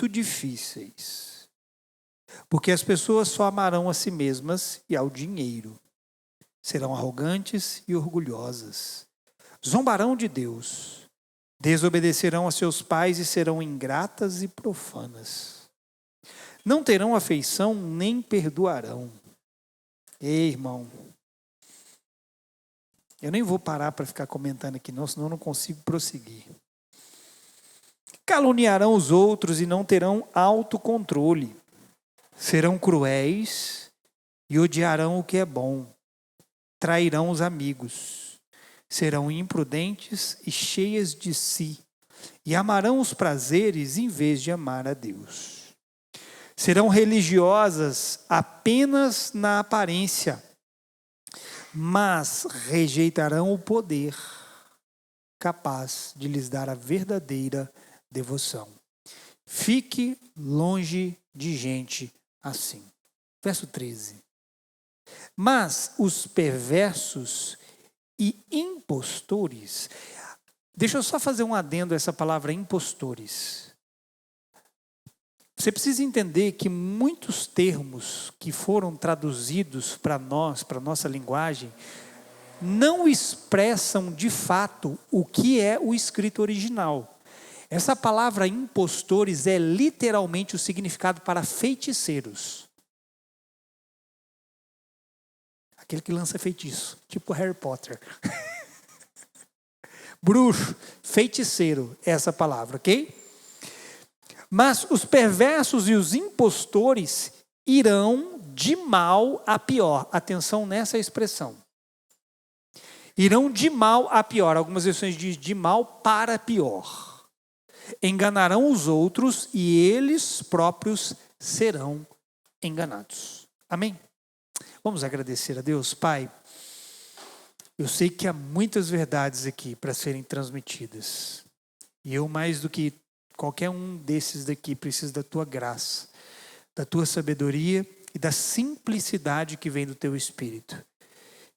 muito difíceis, porque as pessoas só amarão a si mesmas e ao dinheiro. Serão arrogantes e orgulhosas. Zombarão de Deus. Desobedecerão a seus pais e serão ingratas e profanas. Não terão afeição nem perdoarão. Ei, irmão, eu nem vou parar para ficar comentando aqui não, senão eu não consigo prosseguir. Caluniarão os outros e não terão autocontrole. Serão cruéis e odiarão o que é bom. Trairão os amigos. Serão imprudentes e cheias de si. E amarão os prazeres em vez de amar a Deus. Serão religiosas apenas na aparência, mas rejeitarão o poder capaz de lhes dar a verdadeira devoção. Fique longe de gente assim. Verso 13. Mas os perversos e impostores, deixa eu só fazer um adendo a essa palavra impostores. Você precisa entender que muitos termos que foram traduzidos para nós, para a nossa linguagem, não expressam de fato o que é o escrito original. Essa palavra impostores é literalmente o significado para feiticeiros. Aquele que lança feitiço, tipo Harry Potter. Bruxo, feiticeiro, é essa palavra, ok? Mas os perversos e os impostores irão de mal a pior. Atenção nessa expressão. Irão de mal a pior. Algumas versões dizem de mal para pior. Enganarão os outros e eles próprios serão enganados. Amém? Vamos agradecer a Deus, Pai. Eu sei que há muitas verdades aqui para serem transmitidas. E eu, mais do que qualquer um desses daqui, preciso da tua graça, da tua sabedoria e da simplicidade que vem do teu Espírito.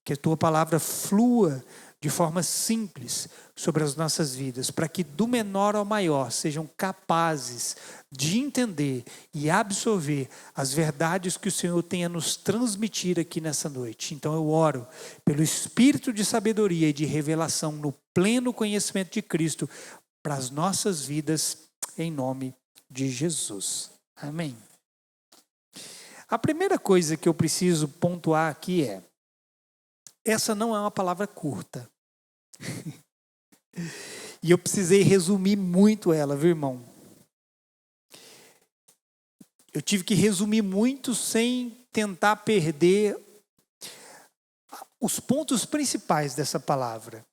Que a tua palavra flua de forma simples sobre as nossas vidas, para que do menor ao maior sejam capazes de entender e absorver as verdades que o Senhor tem a nos transmitir aqui nessa noite. Então eu oro pelo Espírito de sabedoria e de revelação no pleno conhecimento de Cristo para as nossas vidas, em nome de Jesus. Amém. A primeira coisa que eu preciso pontuar aqui é: essa não é uma palavra curta. E eu precisei resumir muito ela, viu, irmão? Eu tive que resumir muito sem tentar perder os pontos principais dessa palavra.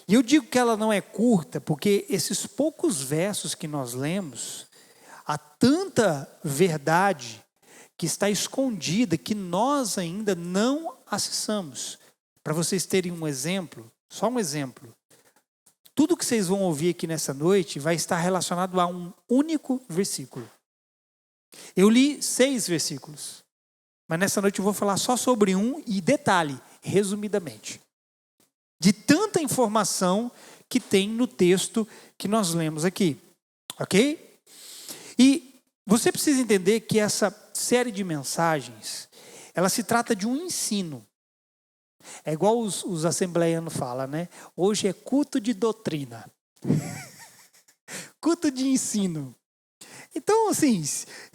E eu digo que ela não é curta porque esses poucos versos que nós lemos, há tanta verdade que está escondida que nós ainda não acessamos. Para vocês terem um exemplo, só um exemplo. Tudo que vocês vão ouvir aqui nessa noite vai estar relacionado a um único versículo. Eu li 6 versículos, mas nessa noite eu vou falar só sobre um e detalhe, resumidamente. De tanta informação que tem no texto que nós lemos aqui, ok? E você precisa entender que essa série de mensagens, ela se trata de um ensino. É igual os assembleianos falam, né? Hoje é culto de doutrina. Culto de ensino. Então, assim,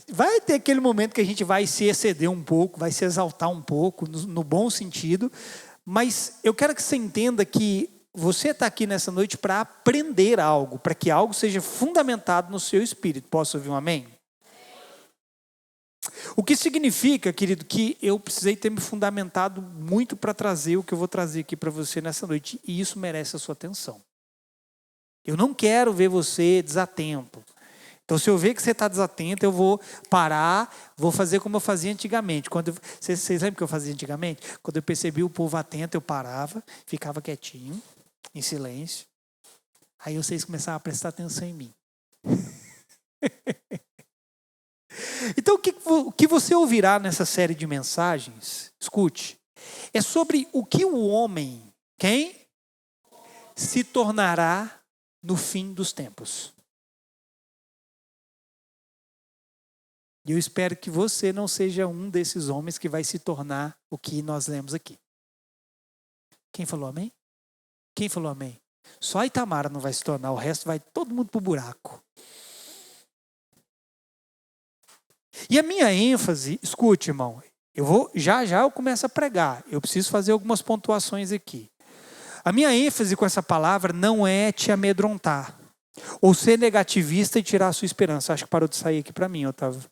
vai ter aquele momento que a gente vai se exceder um pouco, vai se exaltar um pouco, no bom sentido. Mas eu quero que você entenda que você está aqui nessa noite para aprender algo, para que algo seja fundamentado no seu espírito. Posso ouvir um amém? O que significa, querido, que eu precisei ter me fundamentado muito para trazer o que eu vou trazer aqui para você nessa noite. E isso merece a sua atenção. Eu não quero ver você desatento. Então, se eu ver que você está desatento, eu vou parar, vou fazer como eu fazia antigamente. Vocês lembram que eu fazia antigamente? Quando eu percebi o povo atento, eu parava, ficava quietinho, em silêncio. Aí vocês começavam a prestar atenção em mim. Então, o que você ouvirá nessa série de mensagens, escute, é sobre o que o homem, quem? Se tornará no fim dos tempos. E eu espero que você não seja um desses homens que vai se tornar o que nós lemos aqui. Quem falou amém? Quem falou amém? Só a Itamara não vai se tornar, o resto vai todo mundo pro buraco. E a minha ênfase, escute, irmão, já eu começo a pregar, eu preciso fazer algumas pontuações aqui. A minha ênfase com essa palavra não é te amedrontar, ou ser negativista e tirar a sua esperança. Acho que parou de sair aqui para mim, Otávio,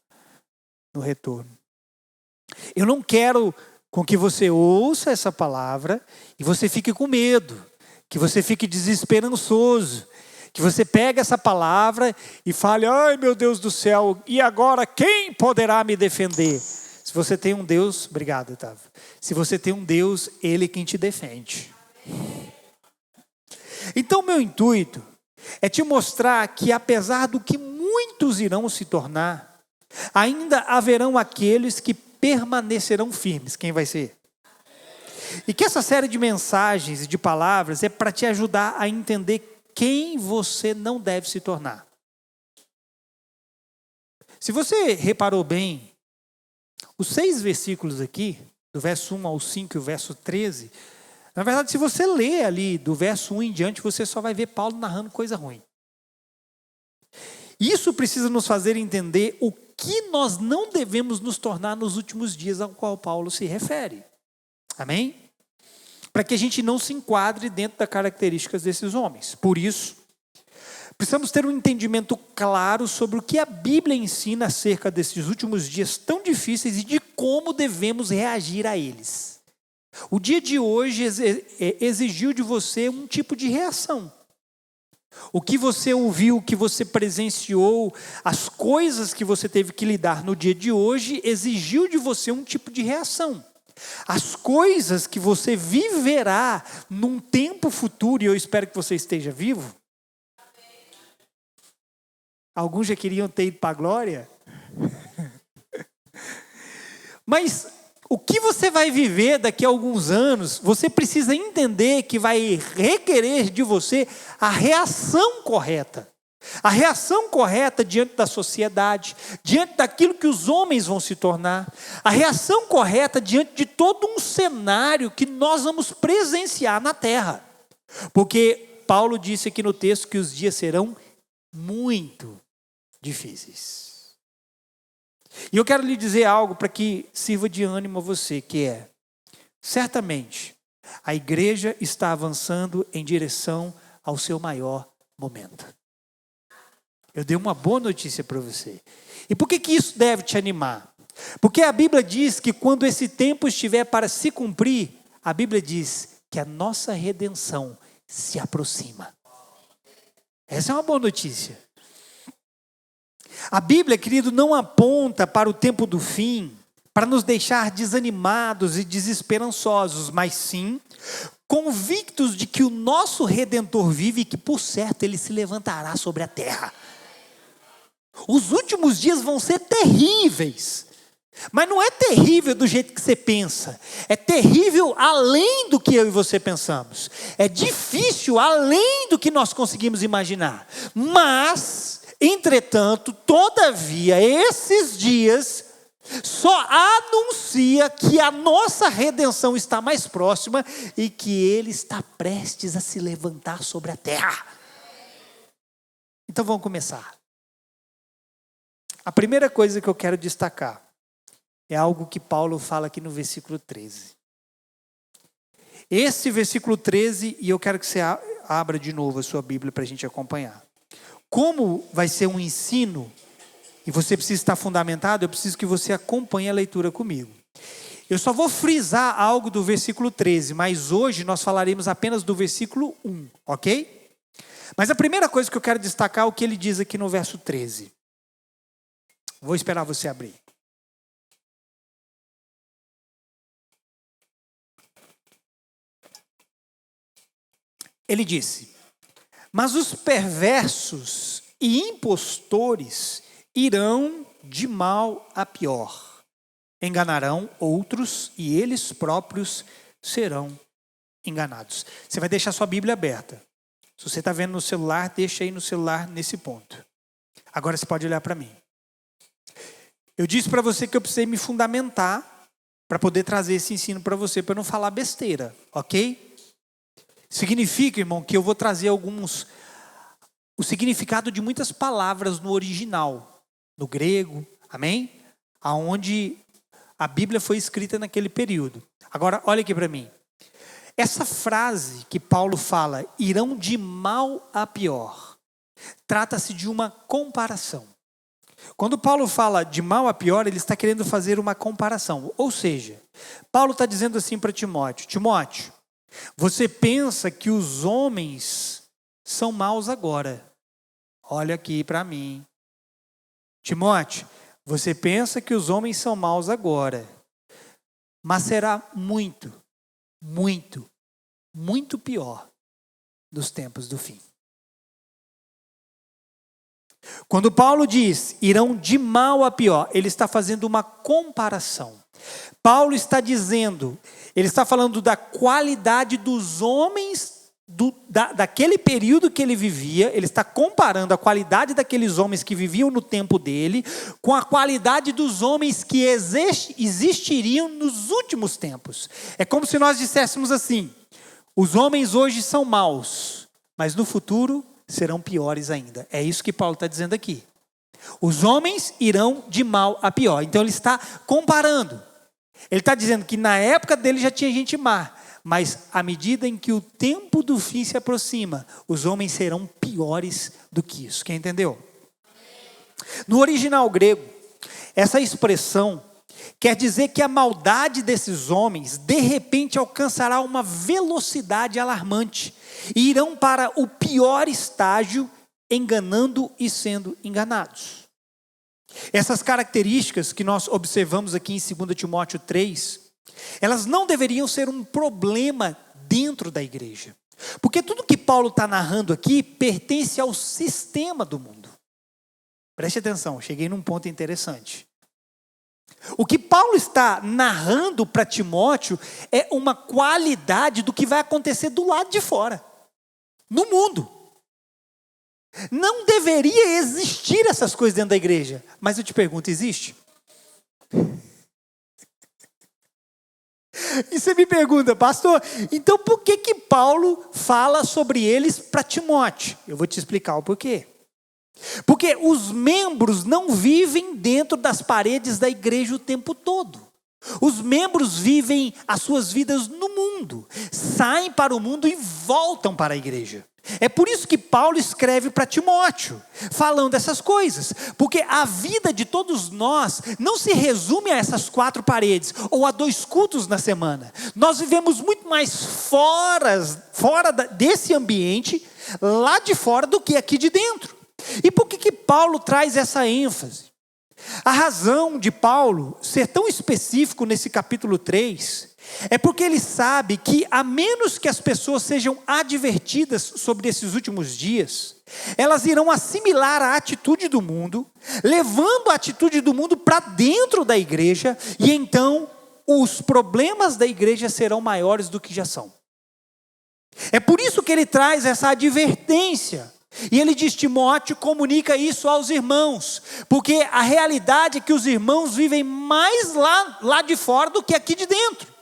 no retorno. Eu não quero com que você ouça essa palavra e você fique com medo, que você fique desesperançoso, que você pegue essa palavra e fale, ai meu Deus do céu, e agora quem poderá me defender? Se você tem um Deus, obrigado, Otávio. Se você tem um Deus, Ele é quem te defende. Então meu intuito é te mostrar que apesar do que muitos irão se tornar, ainda haverão aqueles que permanecerão firmes. Quem vai ser? E que essa série de mensagens e de palavras é para te ajudar a entender quem você não deve se tornar. Se você reparou bem, os 6 versículos aqui, do verso 1 ao 5 e o verso 13, na verdade, se você ler ali do verso 1 em diante, você só vai ver Paulo narrando coisa ruim. Isso precisa nos fazer entender o que nós não devemos nos tornar nos últimos dias ao qual Paulo se refere. Amém? Para que a gente não se enquadre dentro das características desses homens. Por isso, precisamos ter um entendimento claro sobre o que a Bíblia ensina acerca desses últimos dias tão difíceis e de como devemos reagir a eles. O dia de hoje exigiu de você um tipo de reação. O que você ouviu, o que você presenciou, as coisas que você teve que lidar no dia de hoje, exigiu de você um tipo de reação. As coisas que você viverá num tempo futuro, e eu espero que você esteja vivo. Alguns já queriam ter ido para a glória. Mas o que você vai viver daqui a alguns anos, você precisa entender que vai requerer de você a reação correta. A reação correta diante da sociedade, diante daquilo que os homens vão se tornar. A reação correta diante de todo um cenário que nós vamos presenciar na terra. Porque Paulo disse aqui no texto que os dias serão muito difíceis. E eu quero lhe dizer algo para que sirva de ânimo a você, que é, certamente, a igreja está avançando em direção ao seu maior momento. Eu dei uma boa notícia para você. E por que isso deve te animar? Porque a Bíblia diz que quando esse tempo estiver para se cumprir, a Bíblia diz que a nossa redenção se aproxima. Essa é uma boa notícia. A Bíblia, querido, não aponta para o tempo do fim, para nos deixar desanimados e desesperançosos, mas sim convictos de que o nosso Redentor vive e que, por certo, Ele se levantará sobre a terra. Os últimos dias vão ser terríveis, mas não é terrível do jeito que você pensa, é terrível além do que eu e você pensamos, é difícil além do que nós conseguimos imaginar, mas, entretanto, todavia, esses dias só anuncia que a nossa redenção está mais próxima e que Ele está prestes a se levantar sobre a terra. Então vamos começar. A primeira coisa que eu quero destacar é algo que Paulo fala aqui no versículo 13. Esse versículo 13, e eu quero que você abra de novo a sua Bíblia para a gente acompanhar. Como vai ser um ensino, e você precisa estar fundamentado, eu preciso que você acompanhe a leitura comigo. Eu só vou frisar algo do versículo 13, mas hoje nós falaremos apenas do versículo 1, ok? Mas a primeira coisa que eu quero destacar é o que ele diz aqui no verso 13. Vou esperar você abrir. Ele disse: mas os perversos e impostores irão de mal a pior. Enganarão outros e eles próprios serão enganados. Você vai deixar sua Bíblia aberta. Se você está vendo no celular, deixa aí no celular nesse ponto. Agora você pode olhar para mim. Eu disse para você que eu precisei me fundamentar para poder trazer esse ensino para você, para não falar besteira, ok? Significa, irmão, que eu vou trazer o significado de muitas palavras no original, no grego, amém? Aonde a Bíblia foi escrita naquele período. Agora, olha aqui para mim. Essa frase que Paulo fala, irão de mal a pior, trata-se de uma comparação. Quando Paulo fala de mal a pior, ele está querendo fazer uma comparação. Ou seja, Paulo está dizendo assim para Timóteo: Timóteo, você pensa que os homens são maus agora. Olha aqui para mim. Timóteo, você pensa que os homens são maus agora. Mas será muito, muito, muito pior nos tempos do fim. Quando Paulo diz, irão de mal a pior, ele está fazendo uma comparação. Paulo está dizendo, ele está falando da qualidade dos homens, daquele período que ele vivia, ele está comparando a qualidade daqueles homens que viviam no tempo dele, com a qualidade dos homens que existiriam nos últimos tempos. É como se nós disséssemos assim, os homens hoje são maus, mas no futuro serão piores ainda. É isso que Paulo está dizendo aqui. Os homens irão de mal a pior. Então ele está comparando. Ele está dizendo que na época dele já tinha gente má, mas à medida em que o tempo do fim se aproxima, os homens serão piores do que isso. Quem entendeu? No original grego, essa expressão quer dizer que a maldade desses homens de repente alcançará uma velocidade alarmante e irão para o pior estágio, enganando e sendo enganados. Essas características que nós observamos aqui em 2 Timóteo 3, elas não deveriam ser um problema dentro da igreja. Porque tudo que Paulo está narrando aqui pertence ao sistema do mundo. Preste atenção, cheguei num ponto interessante. O que Paulo está narrando para Timóteo é uma qualidade do que vai acontecer do lado de fora, no mundo. Não deveria existir essas coisas dentro da igreja, mas eu te pergunto, existe? E você me pergunta, pastor, então por que Paulo fala sobre eles para Timóteo? Eu vou te explicar o porquê. Porque os membros não vivem dentro das paredes da igreja o tempo todo. Os membros vivem as suas vidas no mundo, saem para o mundo e voltam para a igreja. É por isso que Paulo escreve para Timóteo, falando essas coisas. Porque a vida de todos nós não se resume a essas 4 paredes, ou a 2 cultos na semana. Nós vivemos muito mais fora desse ambiente, lá de fora, do que aqui de dentro. E por que Paulo traz essa ênfase? A razão de Paulo ser tão específico nesse capítulo 3 é porque ele sabe que, a menos que as pessoas sejam advertidas sobre esses últimos dias, elas irão assimilar a atitude do mundo, levando a atitude do mundo para dentro da igreja, e então os problemas da igreja serão maiores do que já são. É por isso que ele traz essa advertência. E ele diz, Timóteo, comunica isso aos irmãos, porque a realidade é que os irmãos vivem mais lá de fora do que aqui de dentro.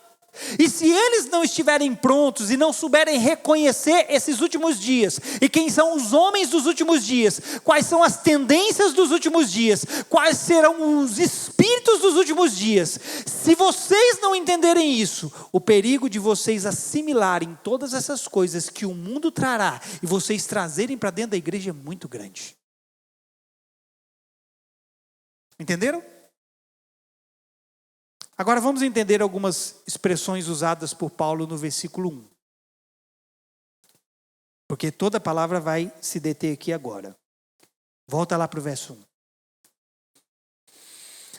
E se eles não estiverem prontos e não souberem reconhecer esses últimos dias, e quem são os homens dos últimos dias, quais são as tendências dos últimos dias, quais serão os espíritos dos últimos dias, se vocês não entenderem isso, o perigo de vocês assimilarem todas essas coisas que o mundo trará e vocês trazerem para dentro da igreja é muito grande. Entenderam? Agora vamos entender algumas expressões usadas por Paulo no versículo 1. Porque toda palavra vai se deter aqui agora. Volta lá para o verso 1.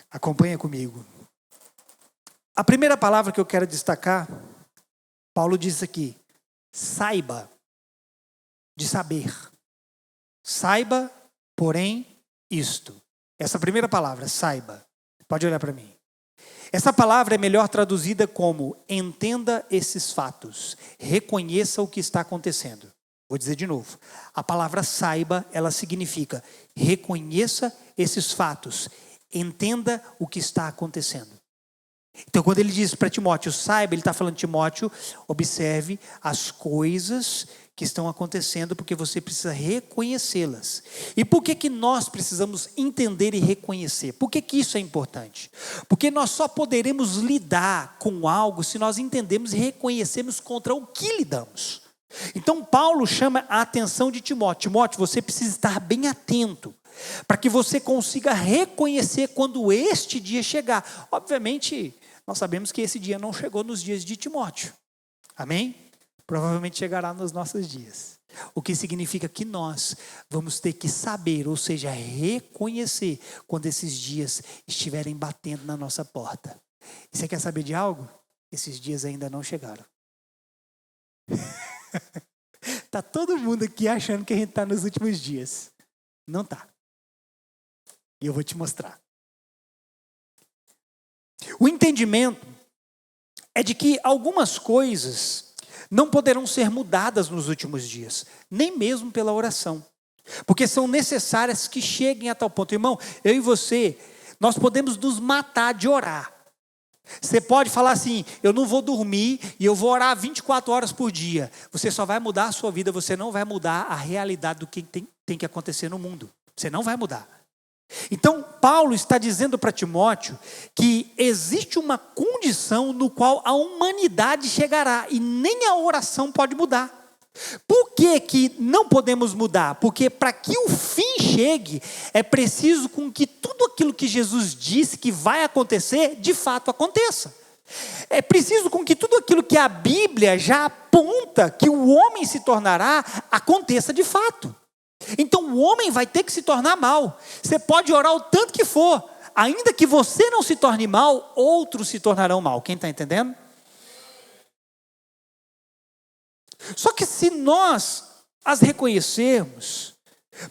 Acompanha comigo. A primeira palavra que eu quero destacar, Paulo diz aqui, saiba, de saber. Saiba, porém, isto. Essa primeira palavra, saiba. Pode olhar para mim. Essa palavra é melhor traduzida como entenda esses fatos, reconheça o que está acontecendo. Vou dizer de novo, a palavra saiba, ela significa reconheça esses fatos, Entenda o que está acontecendo. Então, quando ele diz para Timóteo, saiba, ele está falando, Timóteo, observe as coisas que estão acontecendo, porque você precisa reconhecê-las. E por que nós precisamos entender e reconhecer? Por que isso é importante? Porque nós só poderemos lidar com algo se nós entendemos e reconhecemos contra o que lidamos. Então Paulo chama a atenção de Timóteo. Timóteo, você precisa estar bem atento, para que você consiga reconhecer quando este dia chegar. Obviamente, nós sabemos que esse dia não chegou nos dias de Timóteo. Amém? Provavelmente chegará nos nossos dias. O que significa que nós vamos ter que saber, ou seja, reconhecer quando esses dias estiverem batendo na nossa porta. E você quer saber de algo? Esses dias ainda não chegaram. Está todo mundo aqui achando que a gente está nos últimos dias. Não está. E eu vou te mostrar. O entendimento é de que algumas coisas não poderão ser mudadas nos últimos dias, nem mesmo pela oração, porque são necessárias que cheguem a tal ponto. Irmão, eu e você, nós podemos nos matar de orar. Você pode falar assim, eu não vou dormir e eu vou orar 24 horas por dia. Você só vai mudar a sua vida, você não vai mudar a realidade do que tem que acontecer no mundo. Você não vai mudar. Então, Paulo está dizendo para Timóteo que existe uma condição no qual a humanidade chegará e nem a oração pode mudar. Por que não podemos mudar? Porque para que o fim chegue, é preciso com que tudo aquilo que Jesus disse que vai acontecer, de fato aconteça. É preciso com que tudo aquilo que a Bíblia já aponta que o homem se tornará, aconteça de fato. Então o homem vai ter que se tornar mal. Você pode orar o tanto que for, ainda que você não se torne mal, outros se tornarão mal. Quem está entendendo? Só que se nós as reconhecermos,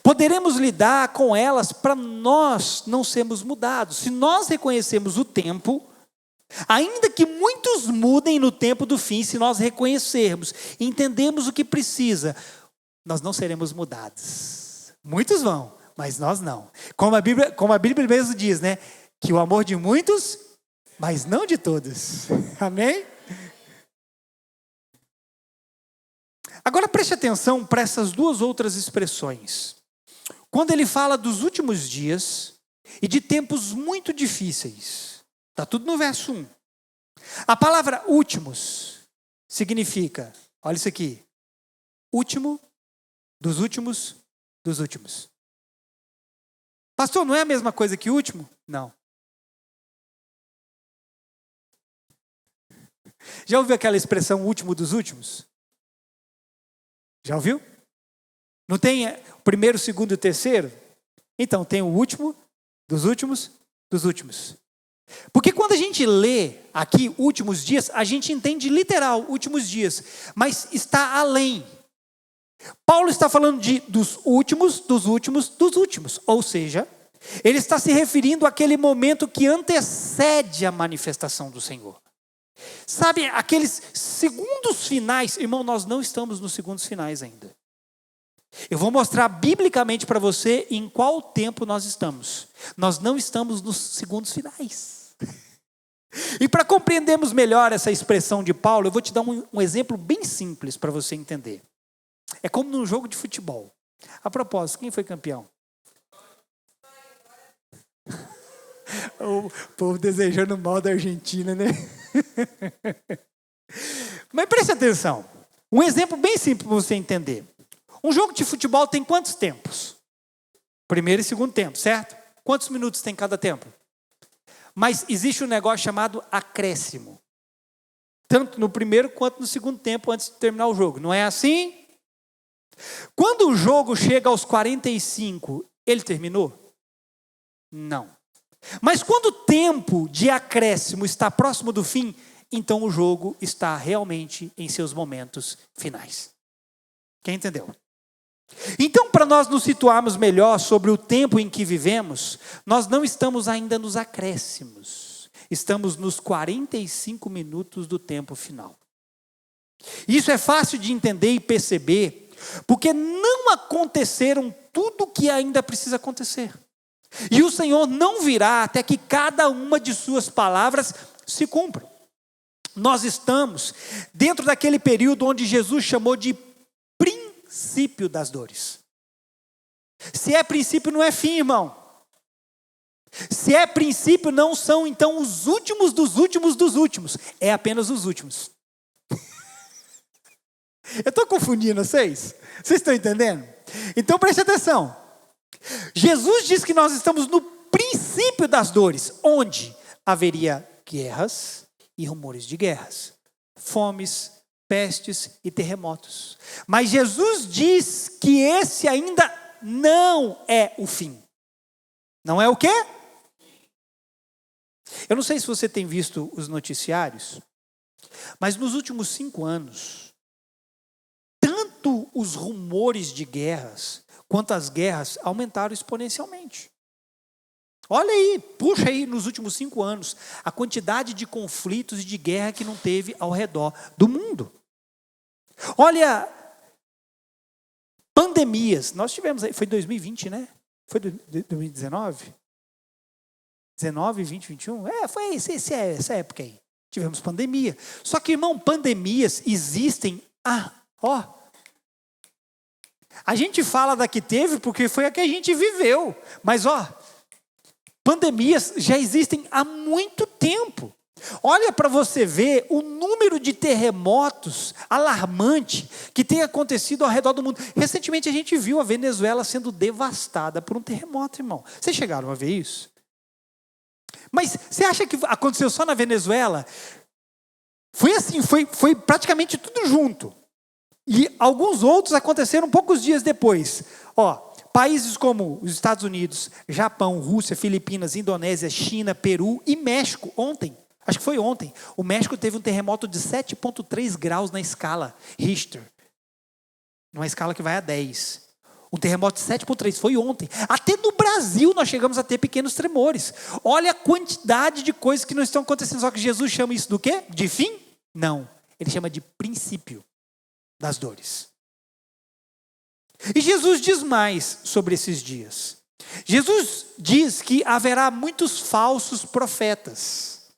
poderemos lidar com elas para nós não sermos mudados. Se nós reconhecermos o tempo, ainda que muitos mudem no tempo do fim, se nós reconhecermos e entendermos o que precisa, nós não seremos mudados. Muitos vão, mas nós não. Como a Bíblia mesmo diz, né? Que o amor de muitos, mas não de todos. Amém? Agora preste atenção para essas duas outras expressões. Quando ele fala dos últimos dias e de tempos muito difíceis. Está tudo no verso 1. A palavra últimos significa, olha isso aqui, último dos últimos dos últimos. Pastor, não é a mesma coisa que último? Não. Já ouviu aquela expressão último dos últimos? Já ouviu? Não tem o primeiro, o segundo e o terceiro? Então tem o último dos últimos dos últimos. Porque quando a gente lê aqui últimos dias, a gente entende literal últimos dias, mas está além. Paulo está falando dos últimos, dos últimos, dos últimos. Ou seja, ele está se referindo àquele momento que antecede a manifestação do Senhor. Sabe, aqueles segundos finais, irmão, nós não estamos nos segundos finais ainda. Eu vou mostrar biblicamente para você em qual tempo nós estamos. Nós não estamos nos segundos finais. E para compreendermos melhor essa expressão de Paulo, eu vou te dar um exemplo bem simples para você entender. É como num jogo de futebol. A propósito, quem foi campeão? O povo desejando mal da Argentina, né? Mas preste atenção. Um exemplo bem simples para você entender. Um jogo de futebol tem quantos tempos? Primeiro e segundo tempo, certo? Quantos minutos tem cada tempo? Mas existe um negócio chamado acréscimo. Tanto no primeiro quanto no segundo tempo antes de terminar o jogo. Não é assim? Quando o jogo chega aos 45, ele terminou? Não. Mas quando o tempo de acréscimo está próximo do fim, então o jogo está realmente em seus momentos finais. Quem entendeu? Então, para nós nos situarmos melhor sobre o tempo em que vivemos, nós não estamos ainda nos acréscimos. Estamos nos 45 minutos do tempo final. Isso é fácil de entender e perceber, porque não aconteceram tudo o que ainda precisa acontecer. E o Senhor não virá até que cada uma de suas palavras se cumpra. Nós estamos dentro daquele período onde Jesus chamou de princípio das dores. Se é princípio, não é fim, irmão. Se é princípio, não são então os últimos dos últimos dos últimos. É apenas os últimos. Eu estou confundindo vocês? Vocês estão entendendo? Então preste atenção. Jesus diz que nós estamos no princípio das dores, onde haveria guerras e rumores de guerras, fomes, pestes e terremotos. Mas Jesus diz que esse ainda não é o fim. Não é o quê? Eu não sei se você tem visto os noticiários, mas nos últimos 5 anos, tanto os rumores de guerras, quanto as guerras aumentaram exponencialmente. Olha aí, puxa aí nos últimos 5 anos, a quantidade de conflitos e de guerra que não teve ao redor do mundo. Olha, pandemias, nós tivemos aí, foi 2020, né? Foi 2019? 19, 20, 21? Foi essa época aí. Tivemos pandemia. Só que, irmão, pandemias existem. A gente fala da que teve porque foi a que a gente viveu. Mas, pandemias já existem há muito tempo. Olha para você ver o número de terremotos alarmante que tem acontecido ao redor do mundo. Recentemente a gente viu a Venezuela sendo devastada por um terremoto, irmão. Vocês chegaram a ver isso? Mas você acha que aconteceu só na Venezuela? Foi assim, foi praticamente tudo junto. E alguns outros aconteceram poucos dias depois. Países como os Estados Unidos, Japão, Rússia, Filipinas, Indonésia, China, Peru e México. Ontem, acho que foi ontem, o México teve um terremoto de 7,3 graus na escala Richter. Numa escala que vai a 10. Um terremoto de 7,3 foi ontem. Até no Brasil nós chegamos a ter pequenos tremores. Olha a quantidade de coisas que não estão acontecendo. Só que Jesus chama isso do quê? De fim? Não. Ele chama de princípio das dores. E Jesus diz mais sobre esses dias. Jesus diz que haverá muitos falsos profetas.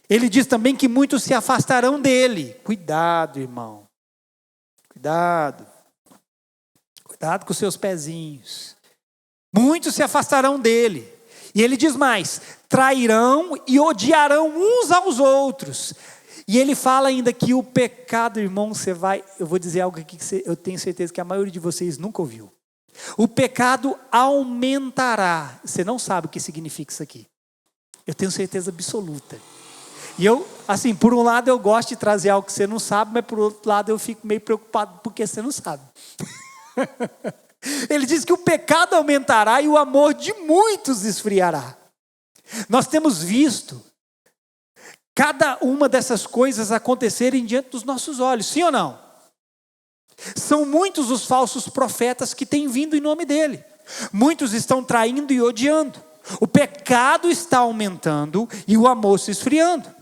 Ele diz também que muitos se afastarão dele. Cuidado, irmão. Cuidado. Cuidado com os seus pezinhos. Muitos se afastarão dele. E ele diz mais: trairão e odiarão uns aos outros. E ele fala ainda que o pecado, irmão, eu vou dizer algo aqui que eu tenho certeza que a maioria de vocês nunca ouviu. O pecado aumentará. Você não sabe o que significa isso aqui. Eu tenho certeza absoluta. E eu, assim, por um lado eu gosto de trazer algo que você não sabe, mas por outro lado eu fico meio preocupado porque você não sabe. Ele diz que o pecado aumentará e o amor de muitos esfriará. Nós temos visto cada uma dessas coisas acontecerem diante dos nossos olhos, sim ou não? São muitos os falsos profetas que têm vindo em nome dele. Muitos estão traindo e odiando. O pecado está aumentando e o amor se esfriando.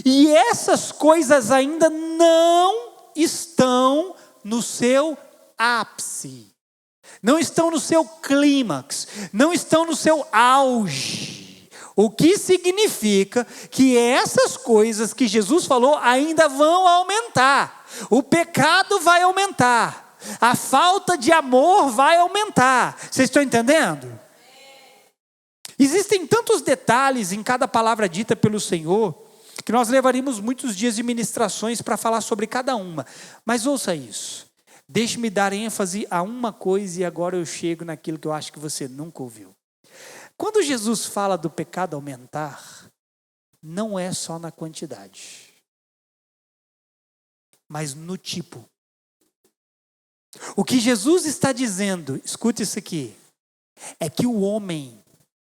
E essas coisas ainda não estão no seu ápice. Não estão no seu clímax. Não estão no seu auge. O que significa que essas coisas que Jesus falou ainda vão aumentar. O pecado vai aumentar. A falta de amor vai aumentar. Vocês estão entendendo? Existem tantos detalhes em cada palavra dita pelo Senhor que nós levaríamos muitos dias de ministrações para falar sobre cada uma. Mas ouça isso. Deixe-me dar ênfase a uma coisa e agora eu chego naquilo que eu acho que você nunca ouviu. Quando Jesus fala do pecado aumentar, não é só na quantidade, mas no tipo. O que Jesus está dizendo, escute isso aqui, é que o homem,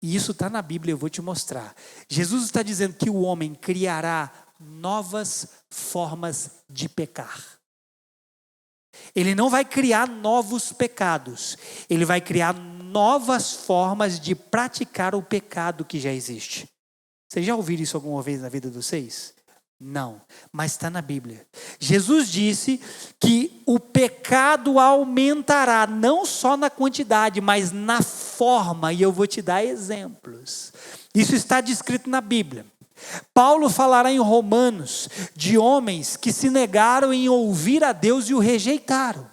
e isso está na Bíblia, eu vou te mostrar. Jesus está dizendo que o homem criará novas formas de pecar. Ele não vai criar novos pecados. Ele vai criar novas formas de praticar o pecado que já existe. Vocês já ouviram isso alguma vez na vida de vocês? Não, mas está na Bíblia. Jesus disse que o pecado aumentará, não só na quantidade, mas na forma, e eu vou te dar exemplos. Isso está descrito na Bíblia. Paulo falará em Romanos de homens que se negaram em ouvir a Deus e o rejeitaram.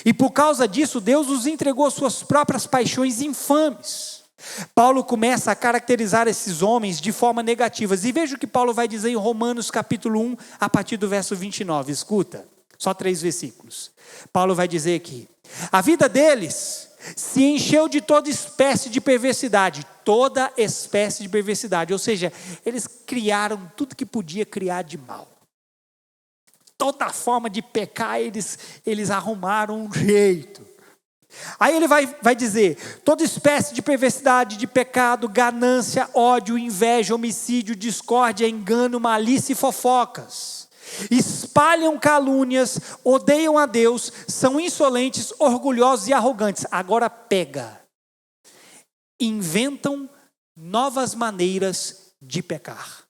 E por causa disso, Deus os entregou às suas próprias paixões infames. Paulo começa a caracterizar esses homens de forma negativa. E veja o que Paulo vai dizer em Romanos capítulo 1, a partir do verso 29. Escuta, só 3 versículos. Paulo vai dizer aqui: a vida deles se encheu de toda espécie de perversidade. Toda espécie de perversidade. Ou seja, eles criaram tudo que podia criar de mal. Toda forma de pecar, eles arrumaram um jeito. Aí ele vai dizer: toda espécie de perversidade, de pecado, ganância, ódio, inveja, homicídio, discórdia, engano, malícia e fofocas. Espalham calúnias, odeiam a Deus, são insolentes, orgulhosos e arrogantes. Agora pega. Inventam novas maneiras de pecar.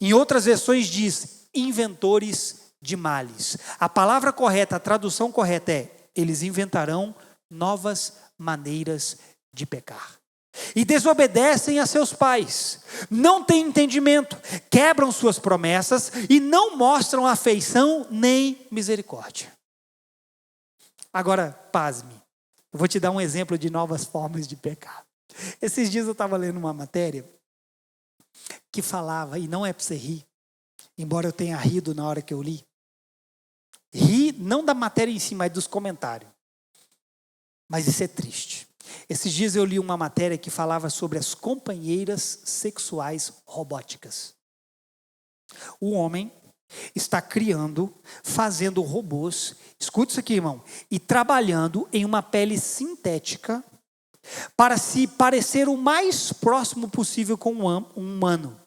Em outras versões diz: inventores de males. A palavra correta, a tradução correta é: eles inventarão novas maneiras de pecar. E desobedecem a seus pais, não têm entendimento, quebram suas promessas e não mostram afeição nem misericórdia. Agora, pasme, eu vou te dar um exemplo de novas formas de pecar. Esses dias eu estava lendo uma matéria que falava, e não é para você rir, embora eu tenha rido na hora que eu li. Ri não da matéria em si, mas dos comentários. Mas isso é triste. Esses dias eu li uma matéria que falava sobre as companheiras sexuais robóticas. O homem está criando, fazendo robôs, escuta isso aqui, irmão, e trabalhando em uma pele sintética para se parecer o mais próximo possível com um humano,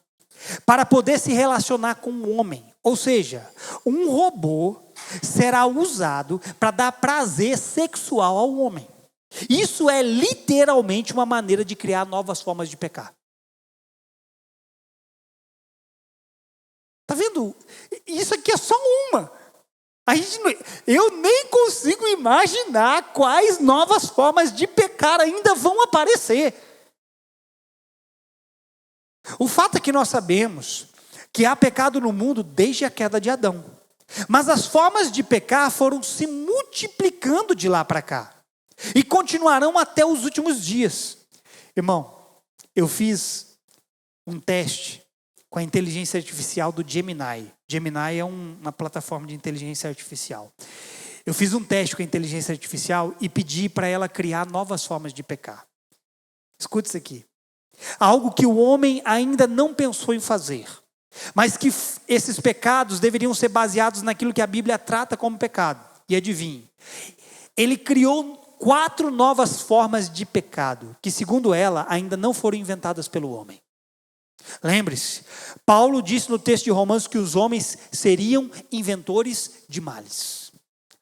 para poder se relacionar com um homem. Ou seja, um robô será usado para dar prazer sexual ao homem. Isso é literalmente uma maneira de criar novas formas de pecar. Está vendo? Isso aqui é só uma. Eu nem consigo imaginar quais novas formas de pecar ainda vão aparecer. O fato é que nós sabemos que há pecado no mundo desde a queda de Adão. Mas as formas de pecar foram se multiplicando de lá para cá. E continuarão até os últimos dias. Irmão, eu fiz um teste com a inteligência artificial do Gemini. Gemini é uma plataforma de inteligência artificial. Eu fiz um teste com a inteligência artificial e pedi para ela criar novas formas de pecar. Escuta isso aqui. Algo que o homem ainda não pensou em fazer. Mas que esses pecados deveriam ser baseados naquilo que a Bíblia trata como pecado. E adivinhe, ele criou 4 novas formas de pecado, que segundo ela, ainda não foram inventadas pelo homem. Lembre-se, Paulo disse no texto de Romanos que os homens seriam inventores de males.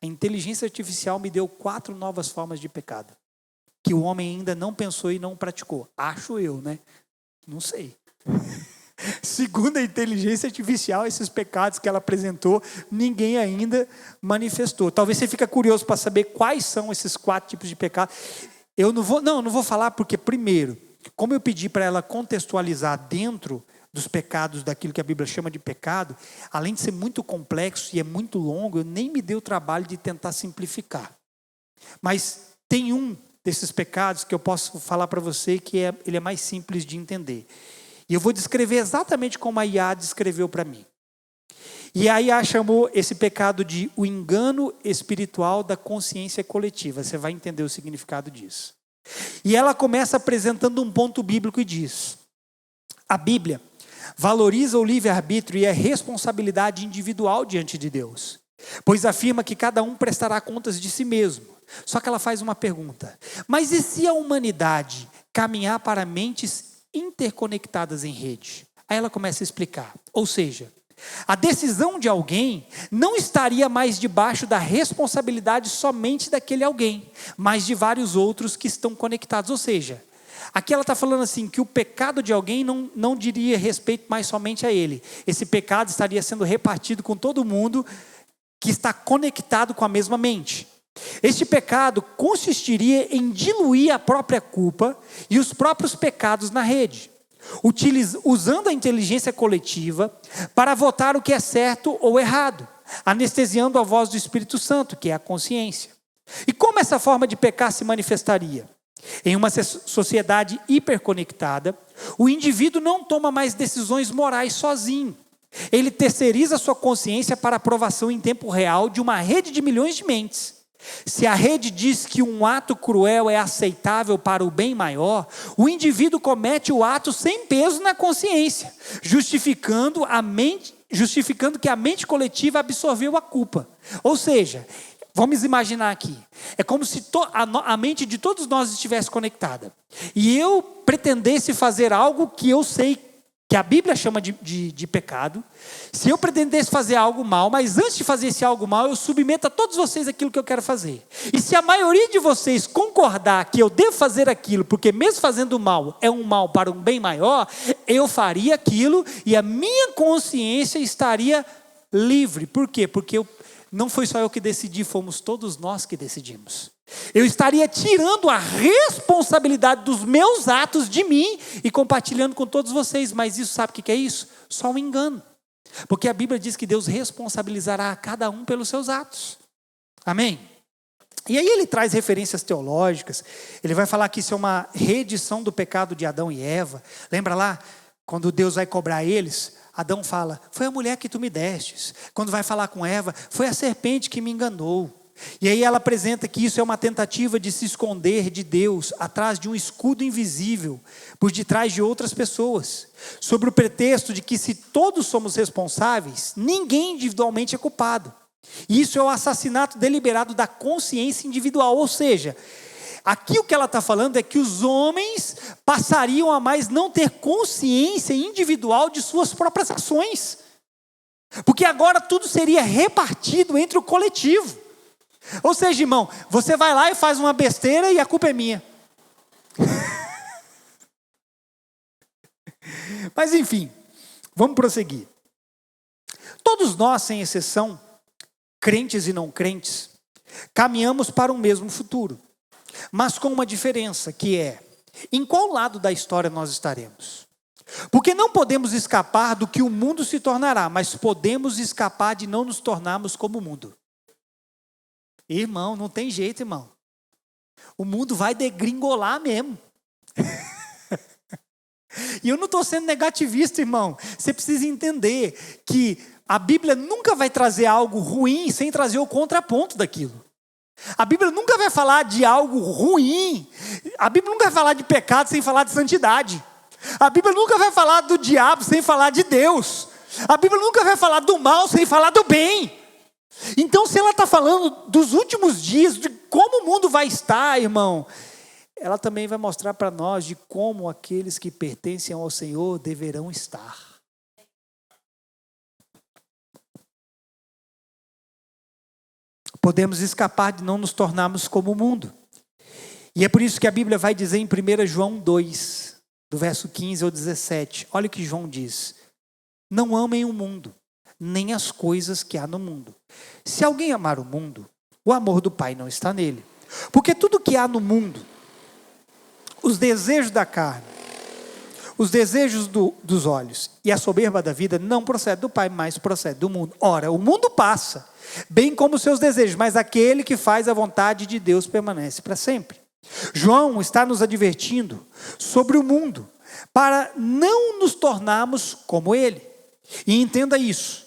A inteligência artificial me deu 4 novas formas de pecado, que o homem ainda não pensou e não praticou. Acho eu, né? Não sei. Segundo a inteligência artificial, esses pecados que ela apresentou, ninguém ainda manifestou. Talvez você fique curioso para saber quais são esses 4 tipos de pecado. Eu não vou falar porque, primeiro, como eu pedi para ela contextualizar dentro dos pecados, daquilo que a Bíblia chama de pecado, além de ser muito complexo e é muito longo, eu nem me dei o trabalho de tentar simplificar. Mas tem um desses pecados que eu posso falar para você que ele é mais simples de entender. E eu vou descrever exatamente como a IA descreveu para mim. E a IA chamou esse pecado de o engano espiritual da consciência coletiva. Você vai entender o significado disso. E ela começa apresentando um ponto bíblico e diz: a Bíblia valoriza o livre-arbítrio e a responsabilidade individual diante de Deus, pois afirma que cada um prestará contas de si mesmo. Só que ela faz uma pergunta: mas e se a humanidade caminhar para mentes interconectadas em rede? Aí ela começa a explicar. Ou seja, a decisão de alguém não estaria mais debaixo da responsabilidade somente daquele alguém, mas de vários outros que estão conectados. Ou seja, aqui ela está falando assim, que o pecado de alguém não diria respeito mais somente a ele. Esse pecado estaria sendo repartido com todo mundo que está conectado com a mesma mente. Este pecado consistiria em diluir a própria culpa e os próprios pecados na rede, usando a inteligência coletiva para votar o que é certo ou errado, anestesiando a voz do Espírito Santo, que é a consciência. E como essa forma de pecar se manifestaria? Em uma sociedade hiperconectada, o indivíduo não toma mais decisões morais sozinho. Ele terceiriza sua consciência para aprovação em tempo real de uma rede de milhões de mentes. Se a rede diz que um ato cruel é aceitável para o bem maior, o indivíduo comete o ato sem peso na consciência, justificando que a mente coletiva absorveu a culpa. Ou seja, vamos imaginar aqui, é como se a mente de todos nós estivesse conectada. E eu pretendesse fazer algo que eu sei que a Bíblia chama de pecado. Se eu pretendesse fazer algo mal, mas antes de fazer esse algo mal, eu submeto a todos vocês aquilo que eu quero fazer. E se a maioria de vocês concordar que eu devo fazer aquilo, porque mesmo fazendo mal, é um mal para um bem maior, eu faria aquilo e a minha consciência estaria livre. Por quê? Porque não foi só eu que decidi, fomos todos nós que decidimos. Eu estaria tirando a responsabilidade dos meus atos de mim e compartilhando com todos vocês. Mas isso, sabe o que é isso? Só um engano. Porque a Bíblia diz que Deus responsabilizará a cada um pelos seus atos. Amém? E aí ele traz referências teológicas. Ele vai falar que isso é uma reedição do pecado de Adão e Eva. Lembra lá, quando Deus vai cobrar eles? Adão fala, foi a mulher que tu me destes. Quando vai falar com Eva, foi a serpente que me enganou. E aí ela apresenta que isso é uma tentativa de se esconder de Deus atrás de um escudo invisível, por detrás de outras pessoas, sobre o pretexto de que se todos somos responsáveis, ninguém individualmente é culpado. E isso é o assassinato deliberado da consciência individual, ou seja, aqui o que ela está falando é que os homens passariam a mais não ter consciência individual de suas próprias ações, porque agora tudo seria repartido entre o coletivo. Ou seja, irmão, você vai lá e faz uma besteira e a culpa é minha. Mas enfim, vamos prosseguir. Todos nós, sem exceção, crentes e não crentes, caminhamos para o mesmo futuro, mas com uma diferença, que é, em qual lado da história nós estaremos? Porque não podemos escapar do que o mundo se tornará, mas podemos escapar de não nos tornarmos como o mundo. Irmão, não tem jeito, irmão. O mundo vai degringolar mesmo. E eu não estou sendo negativista, irmão. Você precisa entender que a Bíblia nunca vai trazer algo ruim sem trazer o contraponto daquilo. A Bíblia nunca vai falar de algo ruim. A Bíblia nunca vai falar de pecado sem falar de santidade. A Bíblia nunca vai falar do diabo sem falar de Deus. A Bíblia nunca vai falar do mal sem falar do bem. Então, se ela está falando dos últimos dias, de como o mundo vai estar, irmão, ela também vai mostrar para nós de como aqueles que pertencem ao Senhor deverão estar. Podemos escapar de não nos tornarmos como o mundo. E é por isso que a Bíblia vai dizer em 1 João 2, do verso 15 ao 17. Olha o que João diz. Não amem o mundo, nem as coisas que há no mundo. Se alguém amar o mundo, o amor do Pai não está nele. Porque tudo que há no mundo, os desejos da carne, os desejos dos olhos e a soberba da vida não procede do Pai, mas procede do mundo. Ora, o mundo passa, bem como os seus desejos, mas aquele que faz a vontade de Deus permanece para sempre. João está nos advertindo sobre o mundo, para não nos tornarmos como ele. E entenda isso.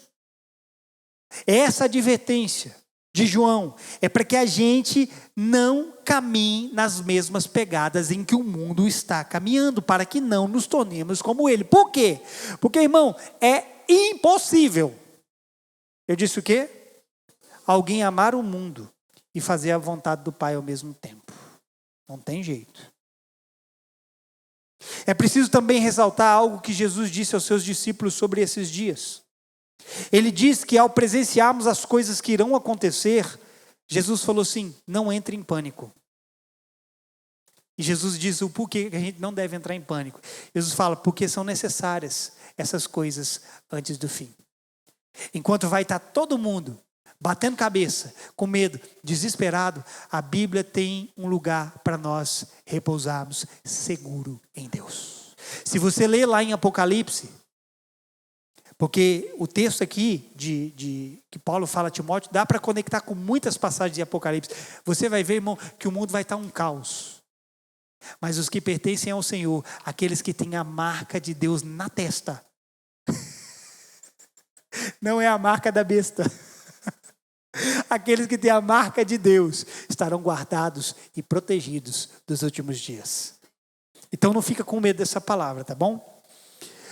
Essa advertência de João é para que a gente não caminhe nas mesmas pegadas em que o mundo está caminhando, para que não nos tornemos como ele. Por quê? Porque, irmão, é impossível. Eu disse o quê? Alguém amar o mundo e fazer a vontade do Pai ao mesmo tempo. Não tem jeito. É preciso também ressaltar algo que Jesus disse aos seus discípulos sobre esses dias. Ele diz que ao presenciarmos as coisas que irão acontecer, Jesus falou assim, não entre em pânico. E Jesus diz o porquê que a gente não deve entrar em pânico. Jesus fala, porque são necessárias essas coisas antes do fim. Enquanto vai estar todo mundo batendo cabeça, com medo, desesperado, a Bíblia tem um lugar para nós repousarmos seguro em Deus. Se você ler lá em Apocalipse, porque o texto aqui que Paulo fala a Timóteo, dá para conectar com muitas passagens de Apocalipse. Você vai ver, irmão, que o mundo vai estar um caos. Mas os que pertencem ao Senhor, aqueles que têm a marca de Deus na testa, não é a marca da besta. Aqueles que têm a marca de Deus estarão guardados e protegidos dos últimos dias. Então não fica com medo dessa palavra, tá bom?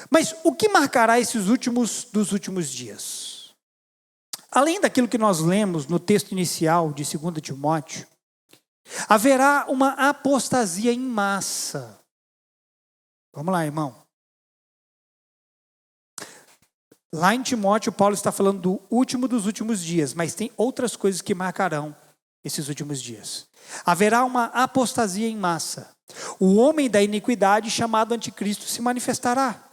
Mas o que marcará esses dos últimos dias? Além daquilo que nós lemos no texto inicial de 2 Timóteo, haverá uma apostasia em massa. Vamos lá, irmão. Lá em Timóteo, Paulo está falando do último dos últimos dias, mas tem outras coisas que marcarão esses últimos dias. Haverá uma apostasia em massa. O homem da iniquidade, chamado anticristo, se manifestará.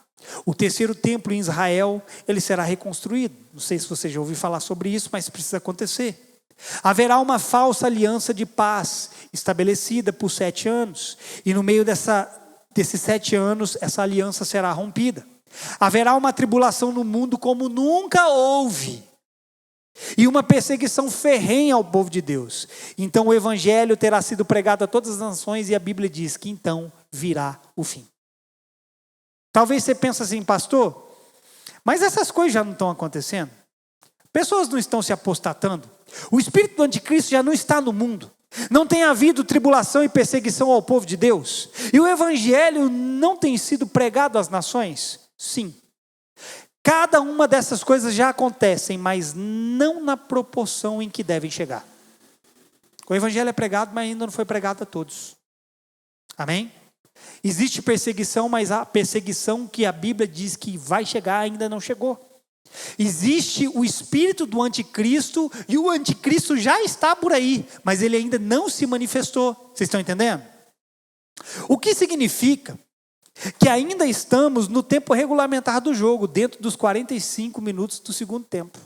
O terceiro templo em Israel, ele será reconstruído. Não sei se você já ouviu falar sobre isso, mas precisa acontecer. Haverá uma falsa aliança de paz estabelecida por 7 anos. E no meio desses 7 anos, essa aliança será rompida. Haverá uma tribulação no mundo como nunca houve. E uma perseguição ferrenha ao povo de Deus. Então o evangelho terá sido pregado a todas as nações e a Bíblia diz que então virá o fim. Talvez você pense assim, pastor, mas essas coisas já não estão acontecendo? Pessoas não estão se apostatando? O espírito do anticristo já não está no mundo? Não tem havido tribulação e perseguição ao povo de Deus? E o evangelho não tem sido pregado às nações? Sim. Cada uma dessas coisas já acontecem, mas não na proporção em que devem chegar. O evangelho é pregado, mas ainda não foi pregado a todos. Amém? Existe perseguição, mas a perseguição que a Bíblia diz que vai chegar ainda não chegou. Existe o espírito do anticristo e o anticristo já está por aí, mas ele ainda não se manifestou. Vocês estão entendendo? O que significa que ainda estamos no tempo regulamentar do jogo, dentro dos 45 minutos do segundo tempo.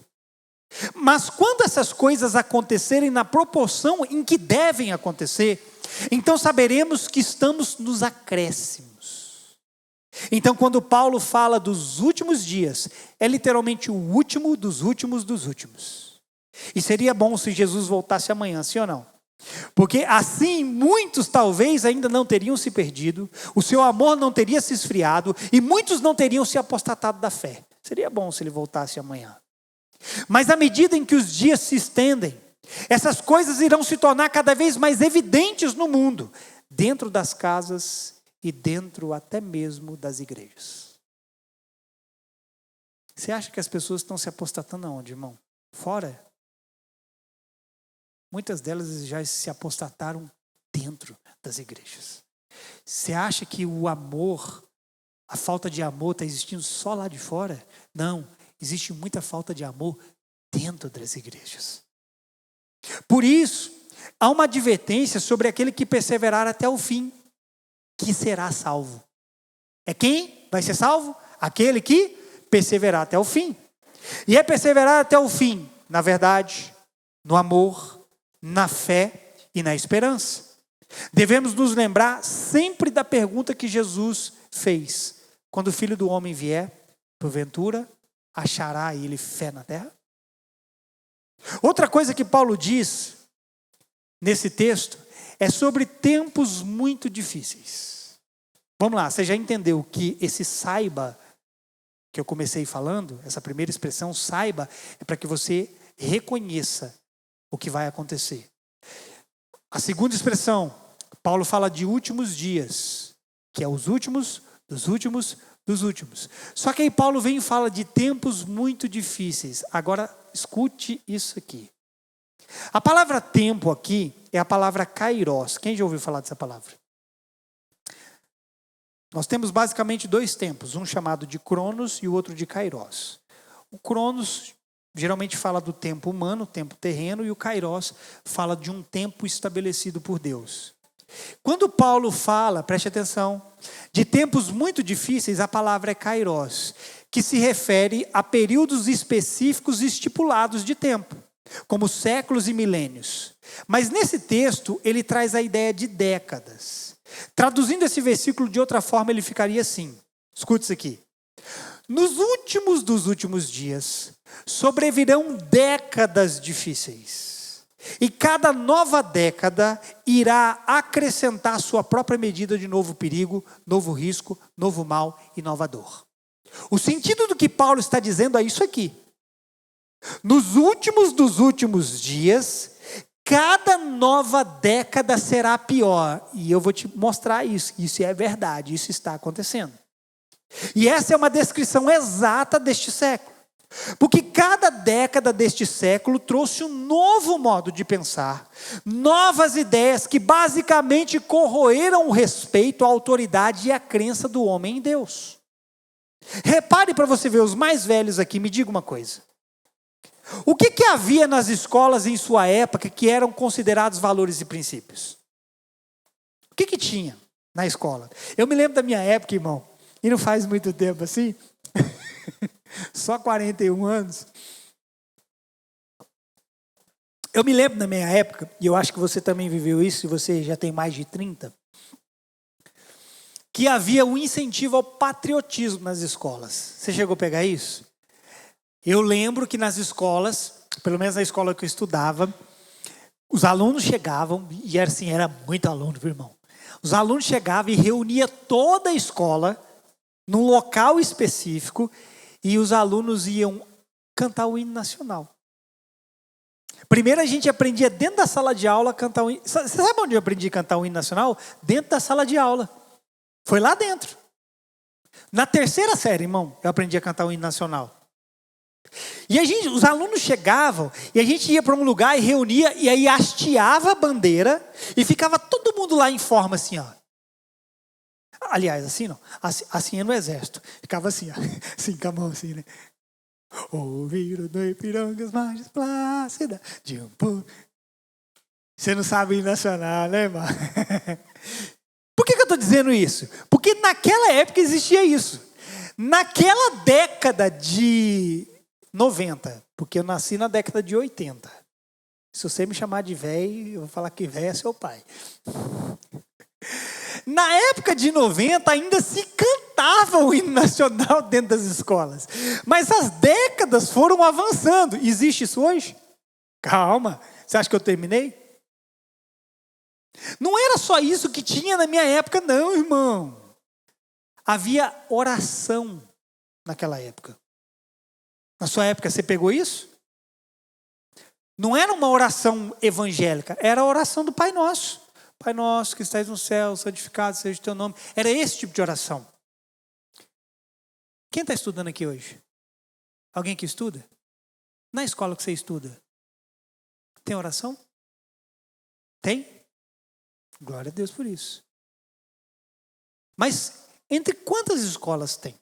Mas quando essas coisas acontecerem na proporção em que devem acontecer, então saberemos que estamos nos acréscimos. Então quando Paulo fala dos últimos dias, é literalmente o último dos últimos dos últimos. E seria bom se Jesus voltasse amanhã, sim ou não? Porque assim muitos talvez ainda não teriam se perdido, o seu amor não teria se esfriado e muitos não teriam se apostatado da fé. Seria bom se ele voltasse amanhã. Mas à medida em que os dias se estendem, essas coisas irão se tornar cada vez mais evidentes no mundo, dentro das casas e dentro até mesmo das igrejas. Você acha que as pessoas estão se apostatando aonde, irmão? Fora? Muitas delas já se apostataram dentro das igrejas. Você acha que o amor, a falta de amor está existindo só lá de fora? Não, existe muita falta de amor dentro das igrejas. Por isso, há uma advertência sobre aquele que perseverar até o fim, que será salvo. É quem vai ser salvo? Aquele que perseverar até o fim. E é perseverar até o fim, na verdade, no amor, na fé e na esperança. Devemos nos lembrar sempre da pergunta que Jesus fez. Quando o Filho do Homem vier, porventura, achará ele fé na terra? Outra coisa que Paulo diz nesse texto é sobre tempos muito difíceis. Vamos lá, você já entendeu que esse saiba, que eu comecei falando, essa primeira expressão, saiba, é para que você reconheça o que vai acontecer. A segunda expressão, Paulo fala de últimos dias, que é os últimos dos últimos dos últimos. Só que aí Paulo vem e fala de tempos muito difíceis. Agora, escute isso aqui. A palavra tempo aqui é a palavra kairos. Quem já ouviu falar dessa palavra? Nós temos basicamente 2 tempos, um chamado de cronos e o outro de kairos. O cronos geralmente fala do tempo humano, o tempo terreno, e o kairos fala de um tempo estabelecido por Deus. Quando Paulo fala, preste atenção, de tempos muito difíceis, a palavra é kairos, que se refere a períodos específicos estipulados de tempo. como séculos e milênios. Mas nesse texto, ele traz a ideia de décadas. Traduzindo esse versículo de outra forma, ele ficaria assim. Escute isso aqui. Nos últimos dos últimos dias, sobrevirão décadas difíceis. E cada nova década irá acrescentar sua própria medida de novo perigo, novo risco, novo mal e nova dor. O sentido do que Paulo está dizendo é isso aqui. Nos últimos dos últimos dias, cada nova década será pior. E eu vou te mostrar isso. Isso é verdade, isso está acontecendo. E essa é uma descrição exata deste século. Porque cada década deste século trouxe um novo modo de pensar, novas ideias que basicamente corroeram o respeito, a autoridade e a crença do homem em Deus. Repare para você ver, os mais velhos aqui, me diga uma coisa. O que havia nas escolas em sua época que eram considerados valores e princípios? O que tinha na escola? Eu me lembro da minha época, irmão, e não faz muito tempo assim, só 41 anos. Eu me lembro da minha época, e eu acho que você também viveu isso, se você já tem mais de 30, que havia um incentivo ao patriotismo nas escolas. Você chegou a pegar isso? Eu lembro que nas escolas, pelo menos na escola que eu estudava, os alunos chegavam, e era muito aluno, viu, irmão? Os alunos chegavam e reunia toda a escola num local específico, e os alunos iam cantar o hino nacional. Primeiro a gente aprendia dentro da sala de aula a cantar o hino. Você sabe onde eu aprendi a cantar o hino nacional? Dentro da sala de aula. Foi lá dentro. Na terceira série, irmão, eu aprendi a cantar o hino nacional. E os alunos chegavam, e a gente ia para um lugar e reunia, e aí hasteava a bandeira, e ficava todo mundo lá em forma assim, ó. Aliás, assim não, assim é no exército. Ficava assim, ó, assim com a mão assim, né? Ouviram do Ipirangas mais plácida de um povo. Você não sabe o hino nacional, né, irmão? Por que eu estou dizendo isso? Porque naquela época existia isso. Naquela década de 90, porque eu nasci na década de 80. Se você me chamar de velho, eu vou falar que velho é seu pai. Na época de 90 ainda se cantava o hino nacional dentro das escolas. Mas as décadas foram avançando. Existe isso hoje? Calma, você acha que eu terminei? Não era só isso que tinha na minha época, não, irmão. Havia oração naquela época. Na sua época você pegou isso? Não era uma oração evangélica, era a oração do Pai Nosso. Pai Nosso que estás no céu, santificado seja o teu nome. Era esse tipo de oração. Quem está estudando aqui hoje? Alguém que estuda? Na escola que você estuda, tem oração? Tem? Glória a Deus por isso. Mas entre quantas escolas tem?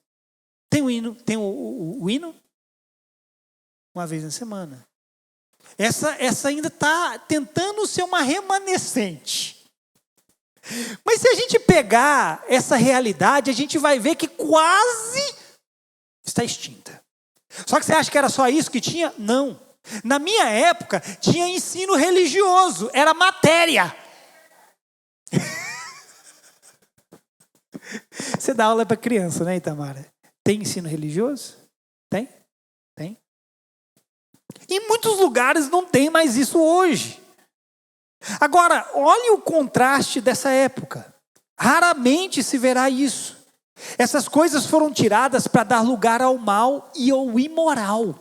Tem o hino? Tem o hino? Uma vez na semana. Essa ainda está tentando ser uma remanescente. Mas se a gente pegar essa realidade, a gente vai ver que quase está extinta. Só que você acha que era só isso que tinha? Não. Na minha época, tinha ensino religioso, era matéria. Você dá aula para criança, né, Itamara? Tem ensino religioso? Tem? Tem. Em muitos lugares não tem mais isso hoje. Agora, olhe o contraste dessa época. Raramente se verá isso. Essas coisas foram tiradas para dar lugar ao mal e ao imoral.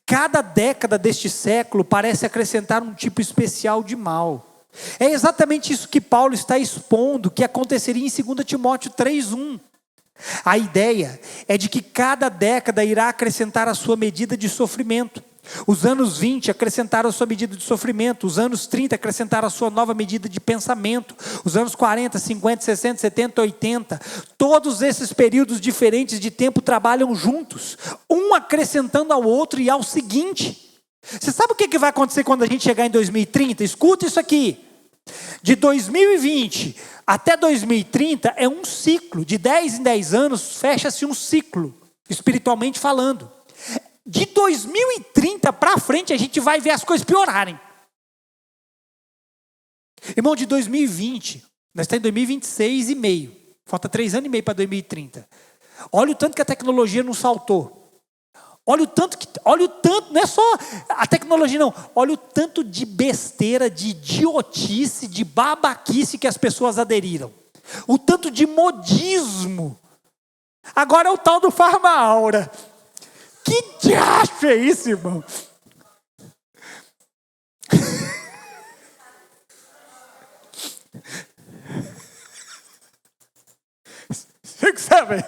Cada década deste século parece acrescentar um tipo especial de mal. É exatamente isso que Paulo está expondo, que aconteceria em 2 Timóteo 3:1. A ideia é de que cada década irá acrescentar a sua medida de sofrimento. Os anos 20 acrescentaram a sua medida de sofrimento. Os anos 30 acrescentaram a sua nova medida de pensamento. Os anos 40, 50, 60, 70, 80. Todos esses períodos diferentes de tempo trabalham juntos, um acrescentando ao outro e ao seguinte. Você sabe o que vai acontecer quando a gente chegar em 2030? Escuta isso aqui. De 2020 até 2030 é um ciclo. De 10 em 10 anos fecha-se um ciclo, espiritualmente falando. de 2030 para frente a gente vai ver as coisas piorarem. Irmão, de 2020, nós estamos em 2026 e meio. Falta 3 anos e meio para 2030. Olha o tanto que a tecnologia não saltou. Olha o tanto, não é só a tecnologia não, olha o tanto de besteira, de idiotice, de babaquice que as pessoas aderiram. O tanto de modismo. Agora é o tal do Farma-Aura. Que diacho é isso, irmão? Você que sabe?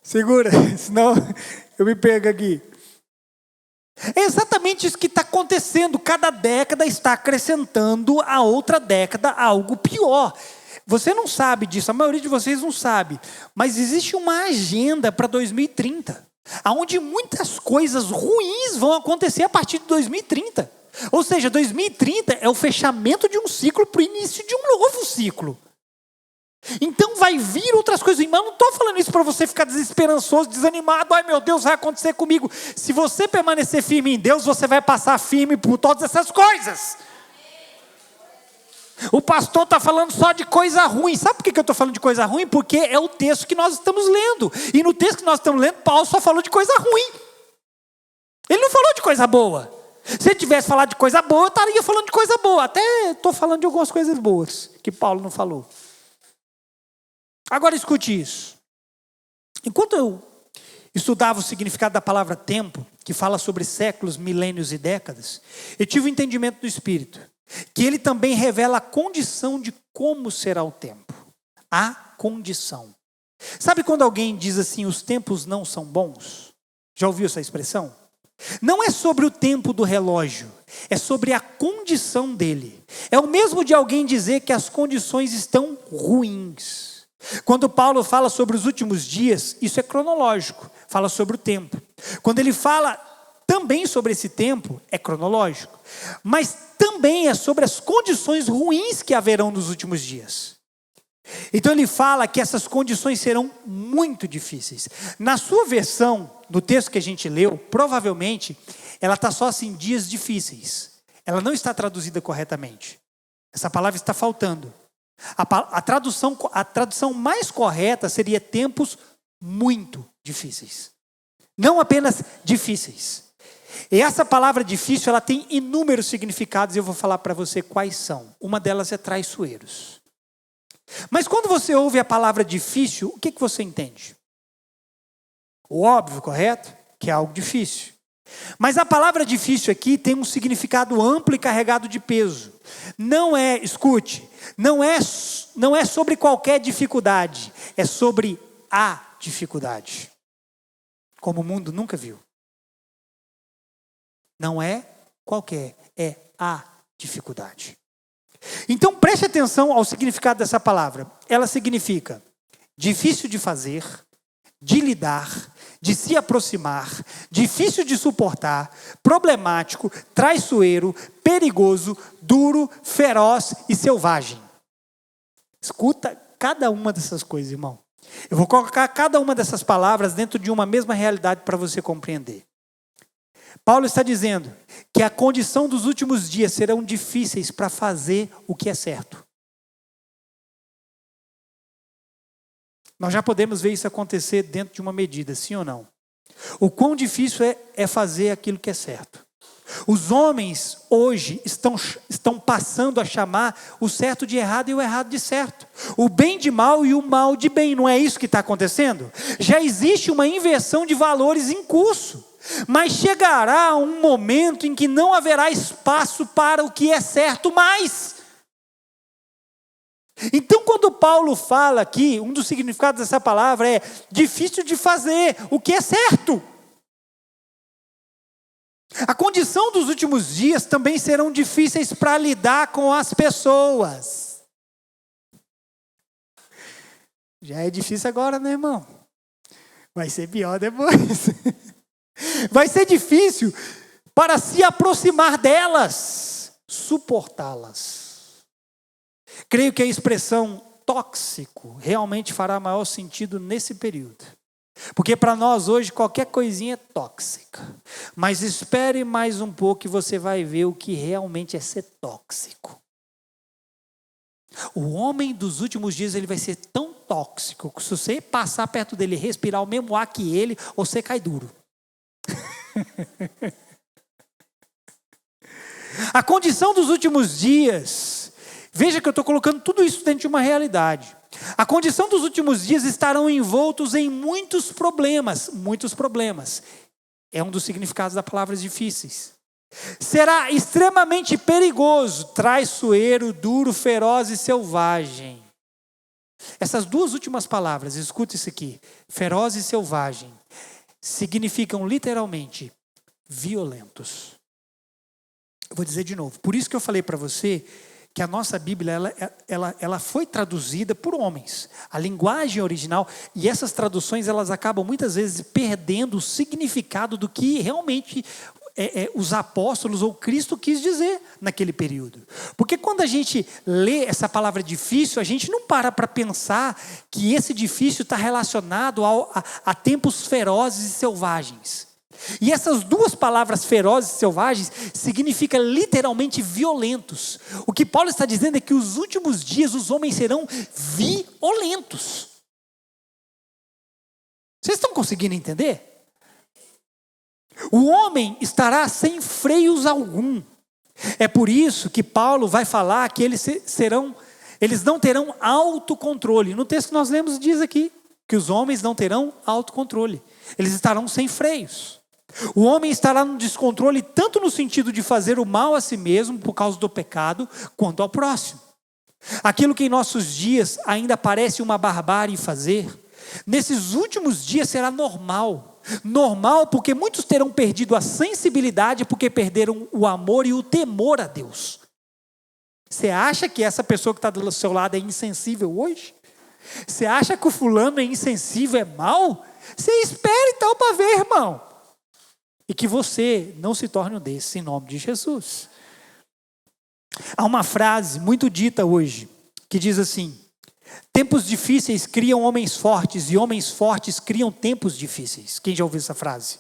Segura, senão eu me pego aqui. É exatamente isso que está acontecendo. Cada década está acrescentando a outra década algo pior. Você não sabe disso, a maioria de vocês não sabe, mas existe uma agenda para 2030, onde muitas coisas ruins vão acontecer a partir de 2030. Ou seja, 2030 é o fechamento de um ciclo para o início de um novo ciclo. Então vai vir outras coisas. Mas eu não estou falando isso para você ficar desesperançoso, desanimado. Ai meu Deus, vai acontecer comigo. Se você permanecer firme em Deus, você vai passar firme por todas essas coisas. O pastor está falando só de coisa ruim. Sabe por que eu estou falando de coisa ruim? Porque é o texto que nós estamos lendo. E no texto que nós estamos lendo, Paulo só falou de coisa ruim. Ele não falou de coisa boa. Se ele tivesse falado de coisa boa, eu estaria falando de coisa boa. Até estou falando de algumas coisas boas que Paulo não falou. Agora escute isso. Enquanto eu estudava o significado da palavra tempo, que fala sobre séculos, milênios e décadas, eu tive o entendimento do Espírito, que ele também revela a condição de como será o tempo. A condição. Sabe quando alguém diz assim, os tempos não são bons? Já ouviu essa expressão? Não é sobre o tempo do relógio, é sobre a condição dele. É o mesmo de alguém dizer que as condições estão ruins. Quando Paulo fala sobre os últimos dias, isso é cronológico, fala sobre o tempo. Quando ele fala também sobre esse tempo, é cronológico. Mas também é sobre as condições ruins que haverão nos últimos dias. Então ele fala que essas condições serão muito difíceis. Na sua versão, no texto que a gente leu, provavelmente, ela está só assim, dias difíceis. Ela não está traduzida corretamente. Essa palavra está faltando. A tradução mais correta seria tempos muito difíceis. Não apenas difíceis. E essa palavra difícil, ela tem inúmeros significados e eu vou falar para você quais são. Uma delas é traiçoeiros. Mas quando você ouve a palavra difícil, o que você entende? O óbvio, correto? Que é algo difícil. Mas a palavra difícil aqui tem um significado amplo e carregado de peso. Não é, escute, não é sobre qualquer dificuldade, é sobre a dificuldade. Como o mundo nunca viu. Não é qualquer, é a dificuldade. Então preste atenção ao significado dessa palavra. Ela significa difícil de fazer, de lidar, de se aproximar, difícil de suportar, problemático, traiçoeiro, perigoso, duro, feroz e selvagem. Escuta cada uma dessas coisas, irmão. Eu vou colocar cada uma dessas palavras dentro de uma mesma realidade para você compreender. Paulo está dizendo que a condição dos últimos dias serão difíceis para fazer o que é certo. Nós já podemos ver isso acontecer dentro de uma medida, sim ou não? O quão difícil é fazer aquilo que é certo. Os homens hoje estão passando a chamar o certo de errado e o errado de certo. O bem de mal e o mal de bem. Não é isso que está acontecendo? Já existe uma inversão de valores em curso. Mas chegará um momento em que não haverá espaço para o que é certo mais. Então, quando Paulo fala aqui, um dos significados dessa palavra é difícil de fazer o que é certo. A condição dos últimos dias também serão difíceis para lidar com as pessoas. Já é difícil agora, né, irmão? Vai ser pior depois. Vai ser difícil para se aproximar delas, suportá-las. Creio que a expressão tóxico realmente fará maior sentido nesse período. Porque para nós hoje qualquer coisinha é tóxica. Mas espere mais um pouco e você vai ver o que realmente é ser tóxico. O homem dos últimos dias ele vai ser tão tóxico que se você passar perto dele e respirar o mesmo ar que ele, você cai duro. A condição dos últimos dias, veja que eu estou colocando tudo isso dentro de uma realidade. A condição dos últimos dias estarão envoltos em muitos problemas. Muitos problemas. É um dos significados da palavra difíceis. Será extremamente perigoso, traiçoeiro, duro, feroz e selvagem. Essas duas últimas palavras, escute isso aqui. Feroz e selvagem. Significam literalmente violentos. Eu vou dizer de novo. Por isso que eu falei para você que a nossa Bíblia ela foi traduzida por homens. A linguagem original, e essas traduções elas acabam muitas vezes perdendo o significado do que realmente os apóstolos ou Cristo quis dizer naquele período. Porque quando a gente lê essa palavra difícil, a gente não para pensar que esse difícil está relacionado a tempos ferozes e selvagens. E essas duas palavras ferozes e selvagens significam literalmente violentos. O que Paulo está dizendo é que os últimos dias os homens serão violentos. Vocês estão conseguindo entender? O homem estará sem freios algum. É por isso que Paulo vai falar que eles não terão autocontrole. No texto que nós lemos diz aqui que os homens não terão autocontrole. Eles estarão sem freios. O homem estará no descontrole tanto no sentido de fazer o mal a si mesmo por causa do pecado, quanto ao próximo. Aquilo que em nossos dias ainda parece uma barbárie fazer, nesses últimos dias será normal. Normal porque muitos terão perdido a sensibilidade porque perderam o amor e o temor a Deus. Você acha que essa pessoa que está do seu lado é insensível hoje? Você acha que o fulano é insensível, é mau? Você espere então para ver, irmão. E que você não se torne um desses, em nome de Jesus. Há uma frase muito dita hoje, que diz assim: tempos difíceis criam homens fortes, e homens fortes criam tempos difíceis. Quem já ouviu essa frase?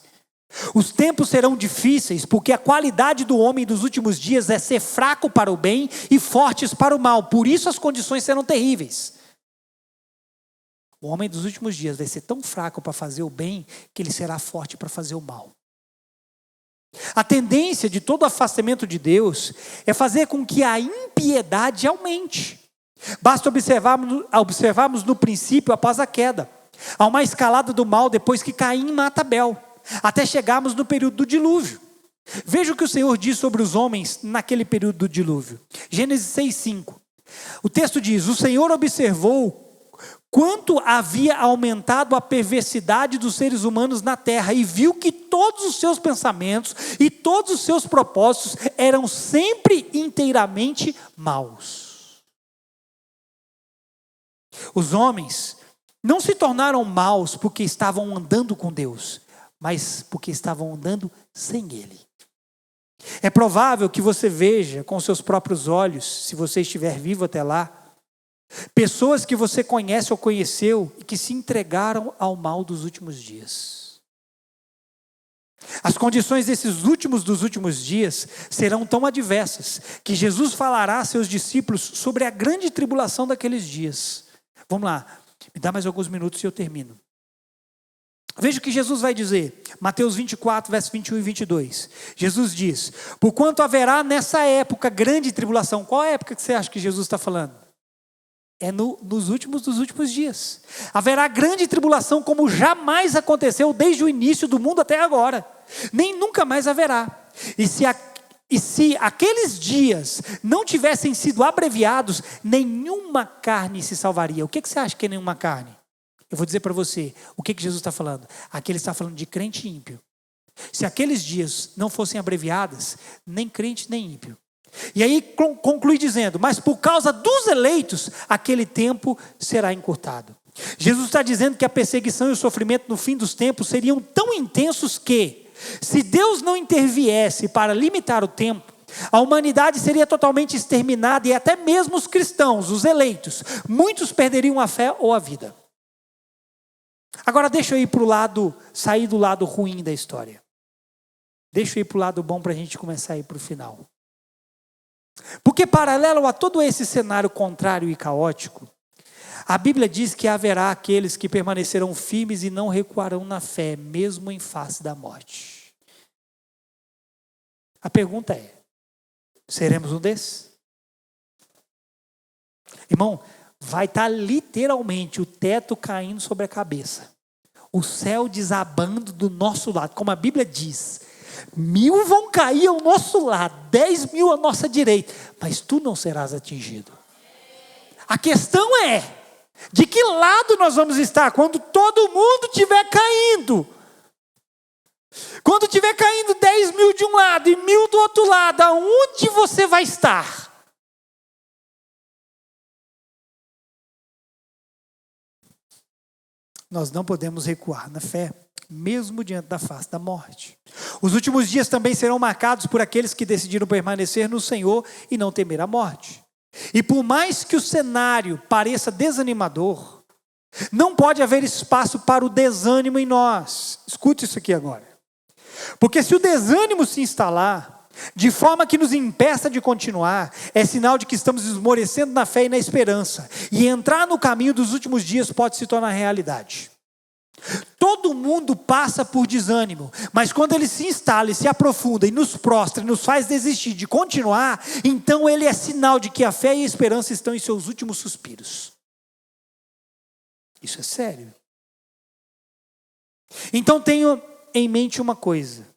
Os tempos serão difíceis, porque a qualidade do homem dos últimos dias é ser fraco para o bem e fortes para o mal. Por isso as condições serão terríveis. O homem dos últimos dias vai ser tão fraco para fazer o bem, que ele será forte para fazer o mal. A tendência de todo afastamento de Deus é fazer com que a impiedade aumente. Basta observarmos no princípio após a queda. Há uma escalada do mal depois que Caim mata Abel, até chegarmos no período do dilúvio. Veja o que o Senhor diz sobre os homens naquele período do dilúvio. Gênesis 6:5. O texto diz: o Senhor observou quanto havia aumentado a perversidade dos seres humanos na terra e viu que todos os seus pensamentos e todos os seus propósitos eram sempre inteiramente maus. Os homens não se tornaram maus porque estavam andando com Deus, mas porque estavam andando sem Ele. É provável que você veja com seus próprios olhos, se você estiver vivo até lá, pessoas que você conhece ou conheceu e que se entregaram ao mal dos últimos dias. As condições desses últimos dos últimos dias serão tão adversas que Jesus falará a seus discípulos sobre a grande tribulação daqueles dias. Vamos lá, me dá mais alguns minutos e eu termino. Veja o que Jesus vai dizer, Mateus 24, versos 21 e 22. Jesus diz: porquanto haverá nessa época grande tribulação. Qual é a época que você acha que Jesus está falando? É nos últimos dos últimos dias. Haverá grande tribulação como jamais aconteceu desde o início do mundo até agora. Nem nunca mais haverá. E se aqueles dias não tivessem sido abreviados, nenhuma carne se salvaria. O que você acha que é nenhuma carne? Eu vou dizer para você, o que Jesus está falando? Aqui ele está falando de crente e ímpio. Se aqueles dias não fossem abreviados, nem crente nem ímpio. E aí conclui dizendo: mas por causa dos eleitos, aquele tempo será encurtado. Jesus está dizendo que a perseguição e o sofrimento no fim dos tempos seriam tão intensos que, se Deus não interviesse para limitar o tempo, A humanidade seria totalmente exterminada e até mesmo os cristãos, os eleitos, muitos perderiam a fé ou a vida. Agora deixa eu ir para o lado, sair do lado ruim da história. Deixa eu ir para o lado bom para a gente começar a ir para o final. Porque paralelo a todo esse cenário contrário e caótico, a Bíblia diz que haverá aqueles que permanecerão firmes e não recuarão na fé, mesmo em face da morte. A pergunta é, seremos um desses? Irmão, vai estar literalmente o teto caindo sobre a cabeça. O céu desabando do nosso lado, como a Bíblia diz. 1000 vão cair ao nosso lado, 10.000 à nossa direita, mas tu não serás atingido. A questão é, de que lado nós vamos estar quando todo mundo estiver caindo? Quando estiver caindo 10.000 de um lado e 1.000 do outro lado, aonde você vai estar? Nós não podemos recuar na fé, mesmo diante da face da morte. Os últimos dias também serão marcados por aqueles que decidiram permanecer no Senhor e não temer a morte. E por mais que o cenário pareça desanimador, não pode haver espaço para o desânimo em nós. Escute isso aqui agora. Porque se o desânimo se instalar, de forma que nos impeça de continuar, é sinal de que estamos esmorecendo na fé e na esperança. E entrar no caminho dos últimos dias pode se tornar realidade. Todo mundo passa por desânimo, mas quando ele se instala e se aprofunda e nos prostra e nos faz desistir de continuar, então ele é sinal de que a fé e a esperança estão em seus últimos suspiros. Isso é sério. Então tenho em mente uma coisa.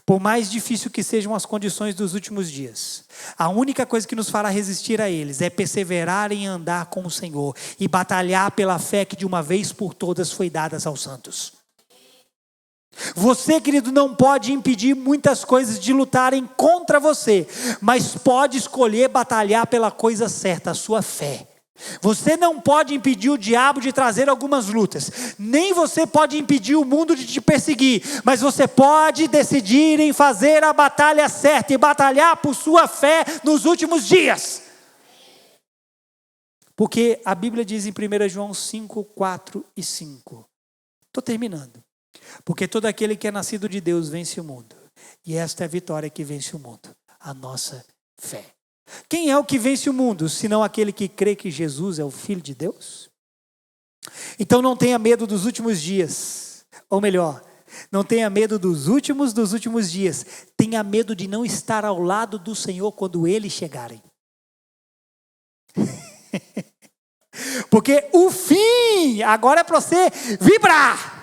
Por mais difícil que sejam as condições dos últimos dias, a única coisa que nos fará resistir a eles é perseverar em andar com o Senhor e batalhar pela fé que de uma vez por todas foi dada aos santos. Você, querido, não pode impedir muitas coisas de lutarem contra você, mas pode escolher batalhar pela coisa certa, a sua fé. Você não pode impedir o diabo de trazer algumas lutas, nem você pode impedir o mundo de te perseguir, mas você pode decidir em fazer a batalha certa e batalhar por sua fé nos últimos dias. Porque a Bíblia diz em 1 João 5, 4 e 5. Estou terminando. Porque todo aquele que é nascido de Deus vence o mundo, e esta é a vitória que vence o mundo, a nossa fé. Quem é o que vence o mundo, senão aquele que crê que Jesus é o Filho de Deus? Então não tenha medo dos últimos dias, ou melhor, não tenha medo dos últimos dias, tenha medo de não estar ao lado do Senhor quando eles chegarem. Porque o fim, agora é para você vibrar.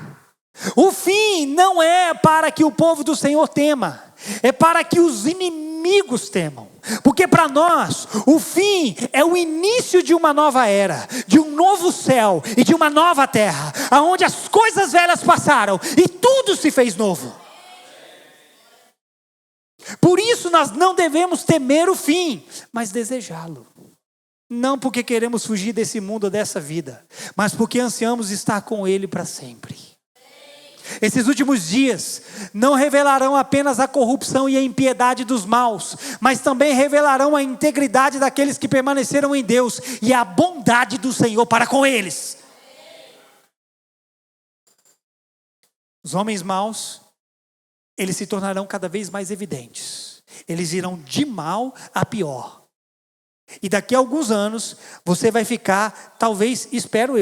O fim não é para que o povo do Senhor tema, é para que os inimigos temam. Porque para nós, o fim é o início de uma nova era, de um novo céu e de uma nova terra, onde as coisas velhas passaram e tudo se fez novo. Por isso nós não devemos temer o fim, mas desejá-lo. Não porque queremos fugir desse mundo ou dessa vida, mas porque ansiamos estar com Ele para sempre. Esses últimos dias não revelarão apenas a corrupção e a impiedade dos maus, mas também revelarão a integridade daqueles que permaneceram em Deus e a bondade do Senhor para com eles. Os homens maus, eles se tornarão cada vez mais evidentes. Eles irão de mal a pior. E daqui a alguns anos, você vai ficar, talvez, espero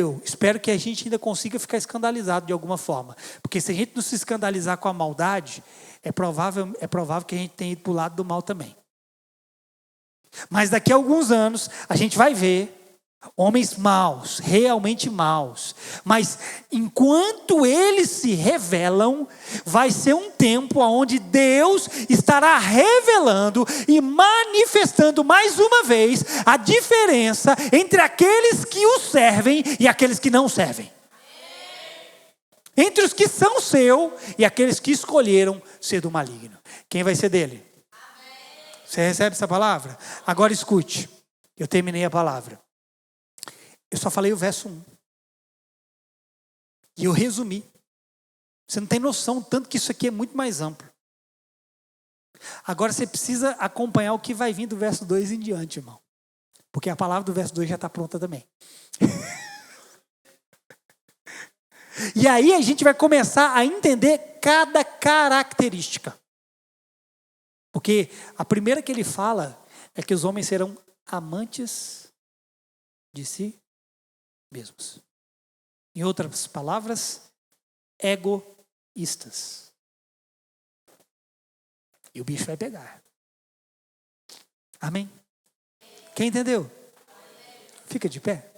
que a gente ainda consiga ficar escandalizado de alguma forma. Porque se a gente não se escandalizar com a maldade, é provável que a gente tenha ido para o lado do mal também. Mas daqui a alguns anos, a gente vai ver homens maus, realmente maus. Mas enquanto eles se revelam, vai ser um tempo onde Deus estará revelando e manifestando mais uma vez a diferença entre aqueles que o servem e aqueles que não servem. Entre os que são seu e aqueles que escolheram ser do maligno. Quem vai ser dele? Você recebe essa palavra? Agora escute, eu terminei a palavra. Eu só falei o verso 1. E eu resumi. Você não tem noção, tanto que isso aqui é muito mais amplo. Agora você precisa acompanhar o que vai vir do verso 2 em diante, irmão. Porque a palavra do verso 2 já está pronta também. E aí a gente vai começar a entender cada característica. Porque a primeira que ele fala é que os homens serão amantes de si mesmos. Em outras palavras, egoístas. E o bicho vai pegar. Amém? Quem entendeu? Fica de pé.